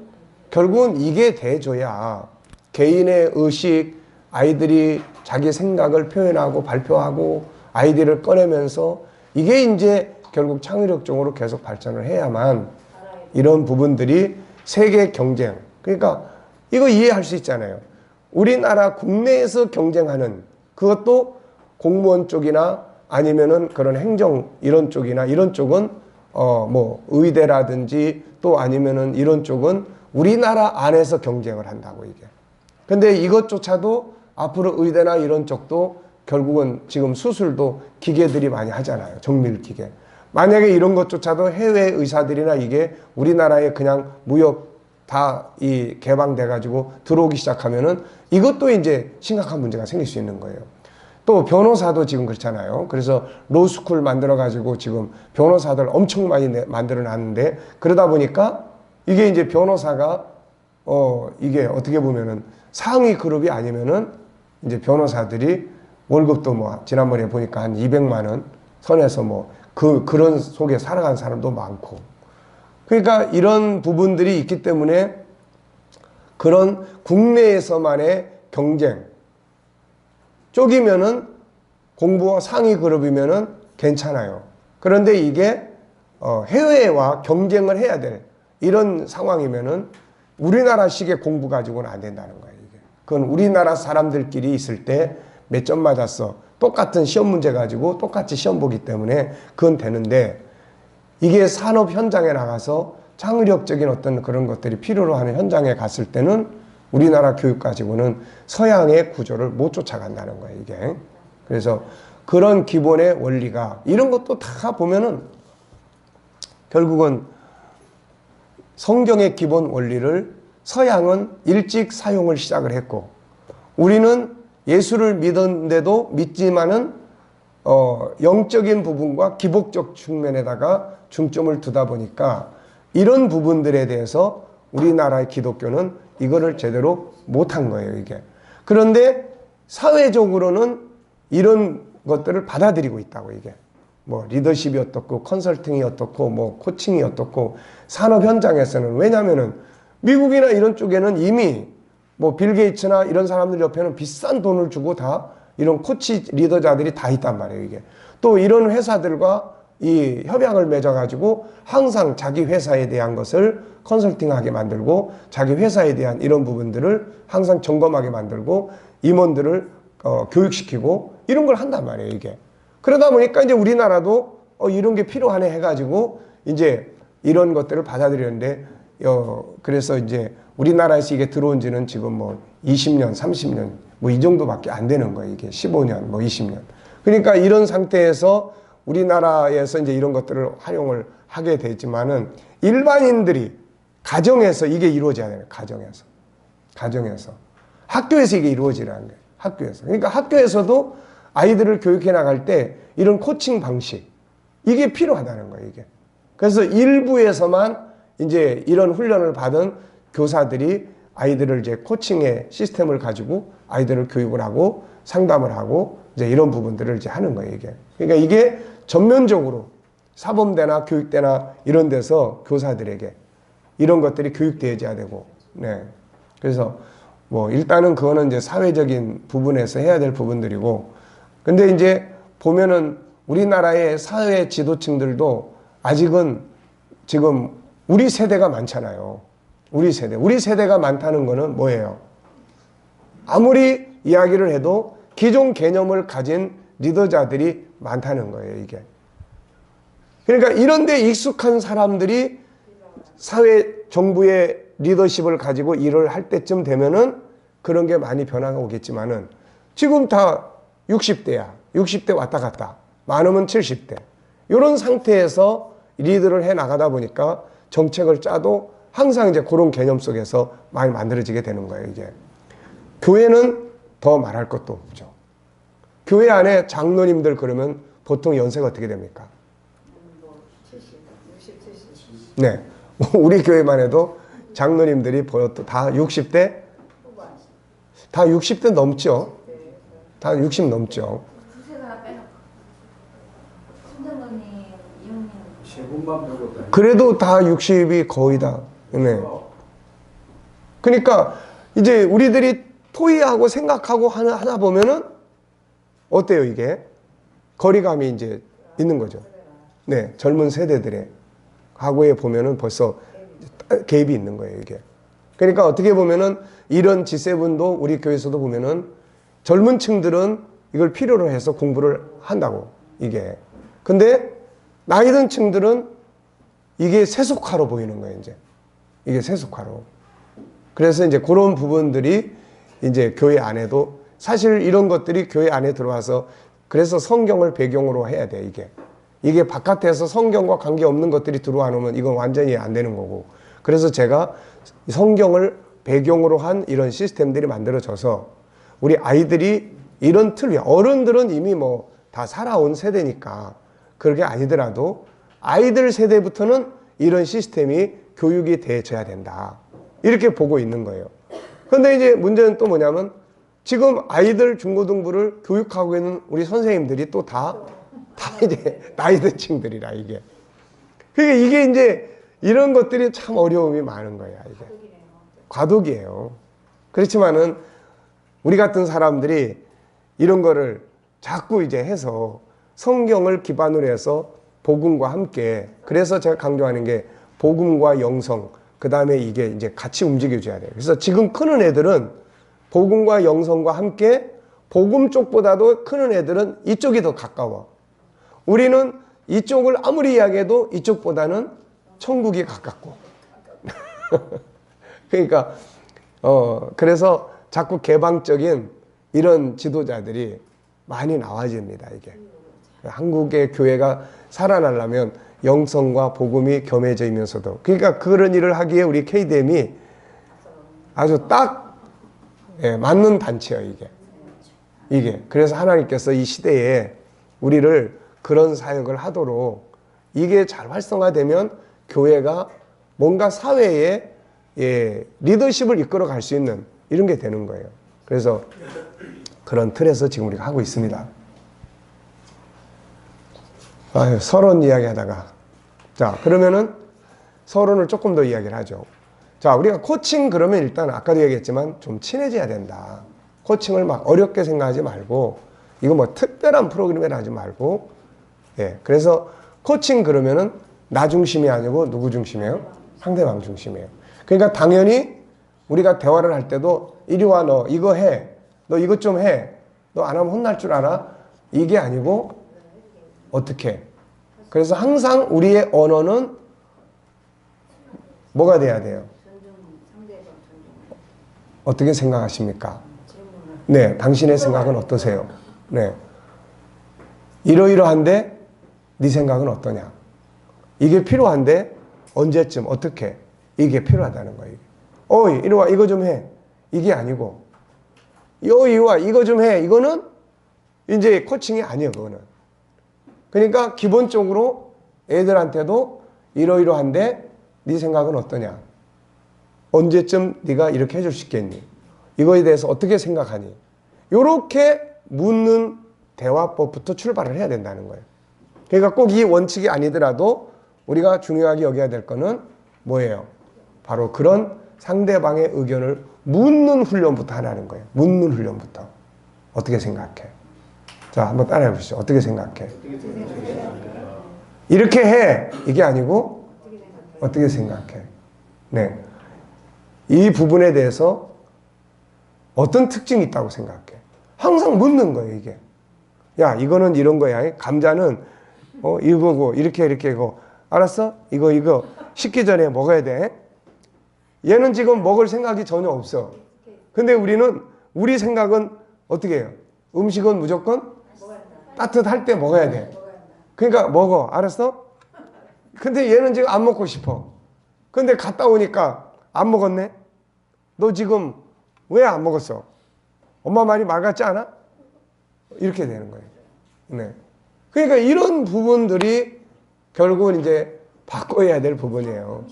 결국은 이게 돼줘야 개인의 의식, 아이들이 자기 생각을 표현하고 발표하고 아이디어를 꺼내면서 이게 이제 결국 창의력적으로 계속 발전을 해야만 이런 부분들이 세계 경쟁, 그러니까 이거 이해할 수 있잖아요. 우리나라 국내에서 경쟁하는 그것도 공무원 쪽이나 아니면은 그런 행정 이런 쪽이나 이런 쪽은 뭐 의대라든지 또 아니면은 이런 쪽은 우리나라 안에서 경쟁을 한다고 이게. 근데 이것조차도 앞으로 의대나 이런 쪽도 결국은 지금 수술도 기계들이 많이 하잖아요. 정밀 기계. 만약에 이런 것조차도 해외 의사들이나 이게 우리나라에 그냥 무역 다 이 개방돼 가지고 들어오기 시작하면은 이것도 이제 심각한 문제가 생길 수 있는 거예요. 또 변호사도 지금 그렇잖아요. 그래서 로스쿨 만들어 가지고 지금 변호사들 엄청 많이 만들어 놨는데 그러다 보니까 이게 이제 변호사가 이게 어떻게 보면은 상위 그룹이 아니면은 이제 변호사들이 월급도 뭐 지난번에 보니까 한 200만 원 선에서 뭐 그런 속에 살아간 사람도 많고. 그러니까 이런 부분들이 있기 때문에 그런 국내에서만의 경쟁 쪽이면은 공부와 상위 그룹이면은 괜찮아요. 그런데 이게 해외와 경쟁을 해야 될 이런 상황이면은 우리나라식의 공부 가지고는 안 된다는 거예요. 이게. 그건 우리나라 사람들끼리 있을 때 몇 점 맞았어. 똑같은 시험 문제 가지고 똑같이 시험 보기 때문에 그건 되는데 이게 산업 현장에 나가서 창의력적인 어떤 그런 것들이 필요로 하는 현장에 갔을 때는 우리나라 교육 가지고는 서양의 구조를 못 쫓아간다는 거예요, 이게. 그래서 그런 기본의 원리가 이런 것도 다 보면은 결국은 성경의 기본 원리를 서양은 일찍 사용을 시작을 했고 우리는 예수를 믿었는데도 믿지만은 영적인 부분과 기복적 측면에다가 중점을 두다 보니까 이런 부분들에 대해서 우리나라의 기독교는 이거를 제대로 못한 거예요, 이게. 그런데 사회적으로는 이런 것들을 받아들이고 있다고, 이게. 뭐 리더십이 어떻고 컨설팅이 어떻고 뭐 코칭이 어떻고 산업 현장에서는 왜냐면은 미국이나 이런 쪽에는 이미 뭐 빌 게이츠나 이런 사람들 옆에는 비싼 돈을 주고 다 이런 코치 리더자들이 다 있단 말이에요, 이게. 또 이런 회사들과 이 협약을 맺어가지고 항상 자기 회사에 대한 것을 컨설팅하게 만들고 자기 회사에 대한 이런 부분들을 항상 점검하게 만들고 임원들을 교육시키고 이런 걸 한단 말이에요, 이게. 그러다 보니까 이제 우리나라도 이런 게 필요하네 해가지고 이제 이런 것들을 받아들였는데 그래서 이제 우리나라에서 이게 들어온 지는 지금 뭐 20년, 30년 뭐 이 정도밖에 안 되는 거예요, 이게. 15년, 뭐 20년. 그러니까 이런 상태에서 우리나라에서 이제 이런 것들을 활용을 하게 되지만은 일반인들이 가정에서 이게 이루어져야 돼요. 가정에서. 학교에서 이게 이루어지라는 거예요. 학교에서. 그러니까 학교에서도 아이들을 교육해 나갈 때 이런 코칭 방식 이게 필요하다는 거예요, 이게. 그래서 일부에서만 이제 이런 훈련을 받은 교사들이 아이들을 이제 코칭의 시스템을 가지고 아이들을 교육을 하고 상담을 하고 이제 이런 부분들을 이제 하는 거예요, 이게. 그러니까 이게 전면적으로 사범대나 교육대나 이런 데서 교사들에게 이런 것들이 교육되어야 되고, 네. 그래서 뭐 일단은 그거는 이제 사회적인 부분에서 해야 될 부분들이고, 근데 이제 보면은 우리나라의 사회 지도층들도 아직은 지금 우리 세대가 많잖아요. 우리 세대가 많다는 거는 뭐예요? 아무리 이야기를 해도 기존 개념을 가진 리더자들이 많다는 거예요, 이게. 그러니까 이런 데 익숙한 사람들이 사회 정부의 리더십을 가지고 일을 할 때쯤 되면은 그런 게 많이 변화가 오겠지만은 지금 다 60대야. 60대 왔다 갔다. 많으면 70대. 이런 상태에서 리드를 해 나가다 보니까 정책을 짜도 항상 이제 그런 개념 속에서 많이 만들어지게 되는 거예요, 이게. 교회는 더 말할 것도 없죠. 교회 안에 장로님들 그러면 보통 연세가 어떻게 됩니까? 60, 70. 네. 우리 교회만 해도 장로님들이 다 60대? 다 60대 넘죠. 다 60 넘죠. 두세가 빼놓고. 순장로님, 이용님. 세 분만 빼고 다. 그래도 다 60이 거의 다. 네. 그러니까 이제 우리들이 토의하고 생각하고 하나 보면은 어때요, 이게? 거리감이 이제 있는 거죠. 네. 젊은 세대들의 하고에 보면은 벌써 갭이 있는 거예요, 이게. 그러니까 어떻게 보면은 이런 G7도 우리 교회에서도 보면은 젊은 층들은 이걸 필요로 해서 공부를 한다고, 이게. 근데 나이 든 층들은 이게 세속화로 보이는 거예요, 이제. 이게 세속화로. 그래서 이제 그런 부분들이 이제 교회 안에도 사실 이런 것들이 교회 안에 들어와서 그래서 성경을 배경으로 해야 돼, 이게. 이게 바깥에서 성경과 관계없는 것들이 들어와 놓으면 이건 완전히 안 되는 거고. 그래서 제가 성경을 배경으로 한 이런 시스템들이 만들어져서 우리 아이들이 이런 틀 위에, 어른들은 이미 뭐 다 살아온 세대니까 그렇게 아니더라도 아이들 세대부터는 이런 시스템이 교육이 돼져야 된다. 이렇게 보고 있는 거예요. 그런데 이제 문제는 또 뭐냐면 지금 아이들 중고등부를 교육하고 있는 우리 선생님들이 또 다 이제 나이 든 층들이라, 이게. 그러니까 이게 이제 이런 것들이 참 어려움이 많은 거예요, 이게. 과도기예요. 그렇지만은 우리 같은 사람들이 이런 거를 자꾸 이제 해서 성경을 기반으로 해서 복음과 함께, 그래서 제가 강조하는 게 복음과 영성, 그 다음에 이게 이제 같이 움직여줘야 돼요. 그래서 지금 크는 애들은 복음과 영성과 함께 복음 쪽보다도 크는 애들은 이쪽이 더 가까워. 우리는 이쪽을 아무리 이야기해도 이쪽보다는 천국이 가깝고. 그러니까 그래서 자꾸 개방적인 이런 지도자들이 많이 나와집니다, 이게. 한국의 교회가 살아나려면 영성과 복음이 겸해져면서도, 그러니까 그런 일을 하기에 우리 KDM이 아주 딱 맞는 단체예요, 이게. 그래서 하나님께서 이 시대에 우리를 그런 사역을 하도록, 이게 잘 활성화되면 교회가 뭔가 사회에 리더십을 이끌어 갈 수 있는 이런 게 되는 거예요. 그래서 그런 틀에서 지금 우리가 하고 있습니다. 아유, 서론 이야기 하다가. 자, 그러면은 서론을 조금 더 이야기를 하죠. 자, 우리가 코칭 그러면 일단 아까도 얘기했지만 좀 친해져야 된다. 코칭을 막 어렵게 생각하지 말고, 이거 뭐 특별한 프로그램이라 하지 말고, 그래서 코칭 그러면은 나 중심이 아니고 누구 중심이에요? 상대방 중심이에요. 그러니까 당연히 우리가 대화를 할 때도 이리 와, 너 이거 해. 너 이것 좀 해. 너 안 하면 혼날 줄 알아? 이게 아니고 어떻게? 그래서 항상 우리의 언어는 뭐가 돼야 돼요? 어떻게 생각하십니까? 네, 당신의 생각은 어떠세요? 네. 이러이러한데 네 생각은 어떠냐? 이게 필요한데 언제쯤 어떻게? 이게 필요하다는 거예요. 어이, 이리 와, 이거 좀 해. 이게 아니고 이리 와, 이거 좀 해. 이거는 이제 코칭이 아니에요, 그거는. 그러니까 기본적으로 애들한테도 이러이러한데 네 생각은 어떠냐? 언제쯤 네가 이렇게 해줄 수 있겠니? 이거에 대해서 어떻게 생각하니? 이렇게 묻는 대화법부터 출발을 해야 된다는 거예요. 그러니까 꼭 이 원칙이 아니더라도 우리가 중요하게 여겨야 될 거는 뭐예요? 바로 그런 상대방의 의견을 묻는 훈련부터 하라는 거예요. 묻는 훈련부터. 어떻게 생각해? 자, 한번 따라해 보시죠. 어떻게 생각해? 이렇게 해. 이게 아니고 어떻게 생각해? 네. 이 부분에 대해서 어떤 특징이 있다고 생각해? 항상 묻는 거예요, 이게. 야, 이거는 이런 거야. 감자는 이거고 이렇게 이거. 알았어? 이거 식기 전에 먹어야 돼. 얘는 지금 먹을 생각이 전혀 없어. 근데 우리 생각은 어떻게 해요? 음식은 무조건 따뜻할 때 먹어야 돼. 그러니까 먹어. 알았어? 근데 얘는 지금 안 먹고 싶어. 근데 갔다 오니까 안 먹었네? 너 지금 왜 안 먹었어? 엄마 말이 말 같지 않아? 이렇게 되는 거예요. 네. 그러니까 이런 부분들이 결국은 이제 바꿔야 될 부분이에요.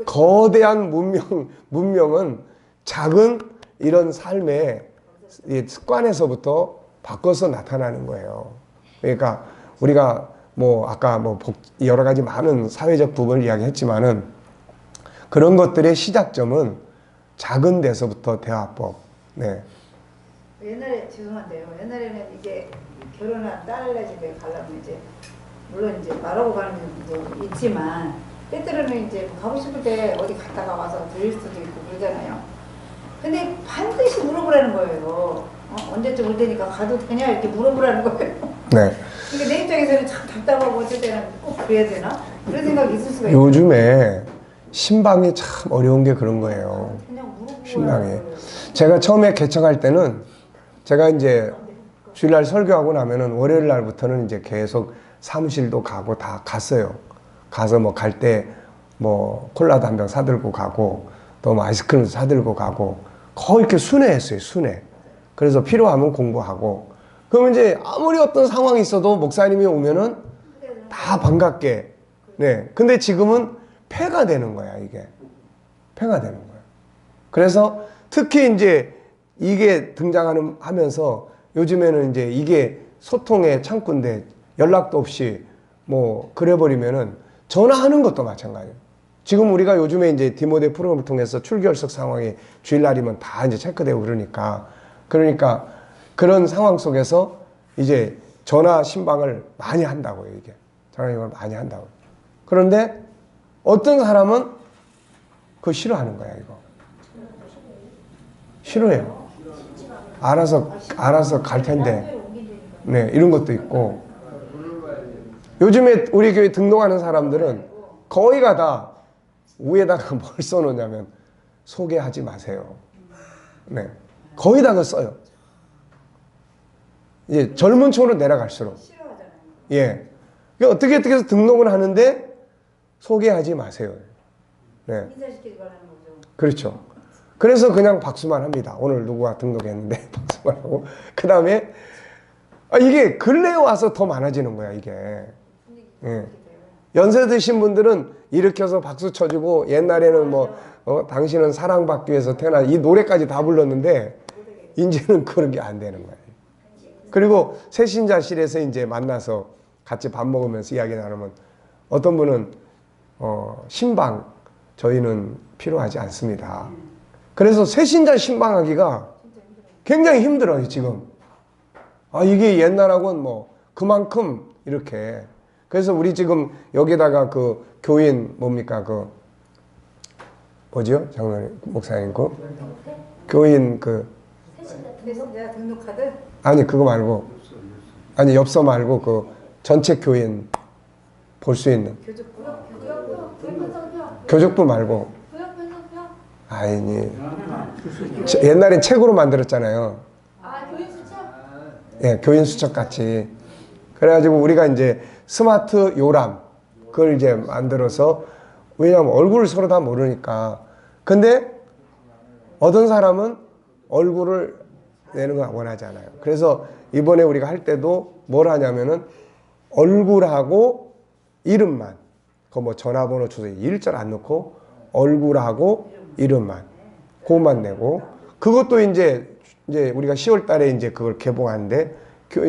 거대한 문명은 작은 이런 삶의 습관에서부터 바꿔서 나타나는 거예요. 그러니까 우리가 아까 여러 가지 많은 사회적 부분을 이야기했지만은 그런 것들의 시작점은 작은 데서부터 대화법. 네. 옛날에 죄송한데요. 옛날에는 이제 결혼한 딸네 집에 가려면 이제 물론 이제 말하고 가는 경우도 있지만 때때로는 이제 가고 싶을 때 어디 갔다가 와서 들릴 수도 있고 그러잖아요. 근데 반드시 물어보라는 거예요. 언제쯤 올 테니까 가도 되냐 이렇게 물어보라는 거예요. 네. 그러니까 내 입장에서는 참 답답하고 어쩔 때는 꼭 그래야 되나? 그런 생각이 있을 수가 있어요. 요즘에 신방이 참 어려운 게 그런 거예요. 그냥 물어보라는 신방이. 거예요. 제가 처음에 개척할 때는 제가 이제 주일날 설교하고 나면은 월요일 날부터는 이제 계속 사무실도 가고 다 갔어요. 가서 갈 때 콜라도 한 병 사들고 가고 또 아이스크림도 사들고 가고 거의 이렇게 순회했어요. 순회. 그래서 필요하면 공부하고 그러면 이제 아무리 어떤 상황이 있어도 목사님이 오면은 다 반갑게. 네. 근데 지금은 폐가 되는 거야, 이게. 폐가 되는 거야. 그래서 특히 이제 이게 하면서 요즘에는 이제 이게 소통의 창구인데 연락도 없이 그래버리면은 전화하는 것도 마찬가지예요. 지금 우리가 요즘에 이제 디모데 프로그램을 통해서 출결석 상황이 주일날이면 다 이제 체크되고 그러니까 그런 상황 속에서 이제 전화 신방을 많이 한다고요, 이게. 전화 신방을 많이 한다고요. 그런데 어떤 사람은 그거 싫어하는 거야, 이거. 싫어해요. 알아서 갈 텐데. 네, 이런 것도 있고. 요즘에 우리 교회 등록하는 사람들은 거의가 다 위에다가 뭘 써놓냐면 소개하지 마세요. 네. 거의 다 그거 써요. 이제 젊은 층으로 내려갈수록. 예. 그러니까 어떻게 해서 등록을 하는데 소개하지 마세요. 네. 인사시키지 말라는 거죠. 그렇죠. 그래서 그냥 박수만 합니다. 오늘 누구가 등록했는데 박수만 하고. 그 다음에 이게 근래에 와서 더 많아지는 거야, 이게. 예. 연세 드신 분들은 일으켜서 박수 쳐주고 옛날에는 당신은 사랑받기 위해서 태어나 이 노래까지 다 불렀는데 이제는 그런 게 안 되는 거예요. 그리고 새신자실에서 이제 만나서 같이 밥 먹으면서 이야기 나누면 어떤 분은 신방 저희는 필요하지 않습니다. 그래서 새신자 신방하기가 굉장히 힘들어요, 지금. 이게 옛날하고는 그만큼 이렇게. 그래서 우리 지금 여기다가 그 교인 뭡니까? 뭐죠? 장로님, 목사님 교인 새신자 등록카드? 아니, 그거 말고. 아니, 엽서 말고 전체 교인 볼 수 있는. 교족부 말고. 아니, 옛날엔 책으로 만들었잖아요. 교인 수첩? 예, 교인 수첩 같이. 그래가지고 우리가 이제 스마트 요람, 그걸 이제 만들어서, 왜냐하면 얼굴을 서로 다 모르니까. 근데 어떤 사람은 얼굴을 내는 걸 원하지 않아요. 그래서 이번에 우리가 할 때도 뭘 하냐면은 얼굴하고 이름만, 전화번호 주소 일절 안 넣고 얼굴하고 이름만 그것만 내고 그것도 이제 우리가 10월 달에 이제 그걸 개봉하는데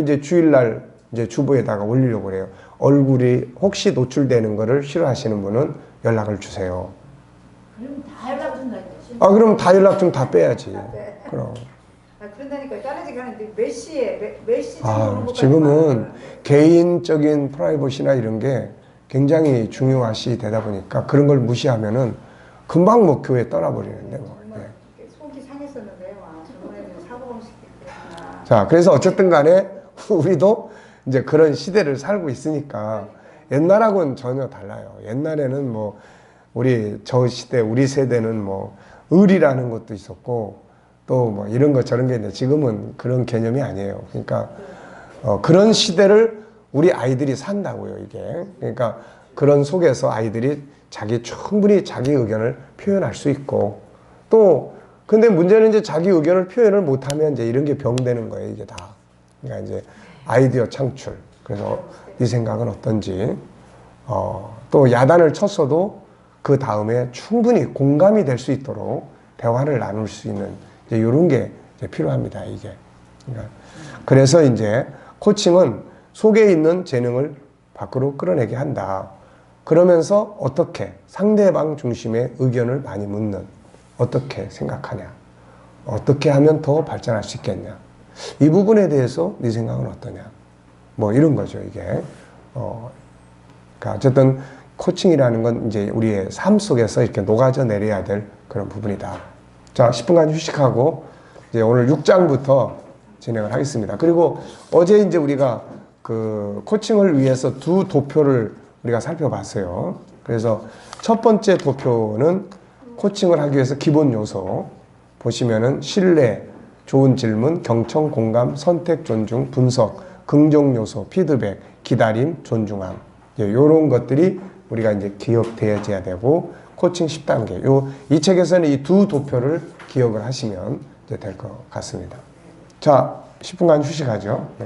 이제 주일날 이제 주보에다가 올리려고 그래요. 얼굴이 혹시 노출되는 거를 싫어하시는 분은 연락을 주세요. 그럼 다 연락 준다니까. 아, 그럼 다 연락 좀 다 빼야지. 그럼. 아, 그런다니까 따라지기 하는데 몇 시에 몇 시쯤 오는 아, 것까지 지금은 말하는 개인적인 프라이버시나 이런 게 굉장히 중요시 되다 보니까 그런 걸 무시하면은 금방 뭐 교회 떠나버리는데 뭐. 정말 속이 상했었는데요. 아, 저번에는 사고방식이 그랬구나. 자, 그래서 어쨌든 간에 우리도 이제 그런 시대를 살고 있으니까 옛날하고는 전혀 달라요. 옛날에는 뭐 우리 저 시대, 우리 세대는 뭐 을이라는 것도 있었고 또 뭐 이런 것 저런 게 있는데 지금은 그런 개념이 아니에요. 그러니까 그런 시대를 우리 아이들이 산다고요, 이게. 그러니까 그런 속에서 아이들이 충분히 자기 의견을 표현할 수 있고 또 근데 문제는 이제 자기 의견을 표현을 못하면 이제 이런 게 병되는 거예요, 이게 다. 그러니까 이제 아이디어 창출. 그래서 네 생각은 어떤지. 또 야단을 쳤어도 그 다음에 충분히 공감이 될 수 있도록 대화를 나눌 수 있는 이제 이런 게 이제 필요합니다, 이게. 그러니까 그래서 이제 코칭은 속에 있는 재능을 밖으로 끌어내게 한다. 그러면서 어떻게 상대방 중심의 의견을 많이 묻는 어떻게 생각하냐? 어떻게 하면 더 발전할 수 있겠냐? 이 부분에 대해서 네 생각은 어떠냐? 뭐 이런 거죠, 이게. 그러니까 어쨌든 코칭이라는 건 이제 우리의 삶 속에서 이렇게 녹아져 내려야 될 그런 부분이다. 자, 10분간 휴식하고 이제 오늘 6장부터 진행을 하겠습니다. 그리고 어제 이제 우리가 그 코칭을 위해서 두 도표를 우리가 살펴봤어요. 그래서 첫 번째 도표는 코칭을 하기 위해서 기본 요소 보시면은 신뢰, 좋은 질문, 경청, 공감, 선택, 존중, 분석, 긍정 요소, 피드백, 기다림, 존중함. 이런 것들이 우리가 이제 기억되어야 되고 코칭 10단계. 이 책에서는 이 두 도표를 기억을 하시면 될 것 같습니다. 자, 10분간 휴식하죠. 네.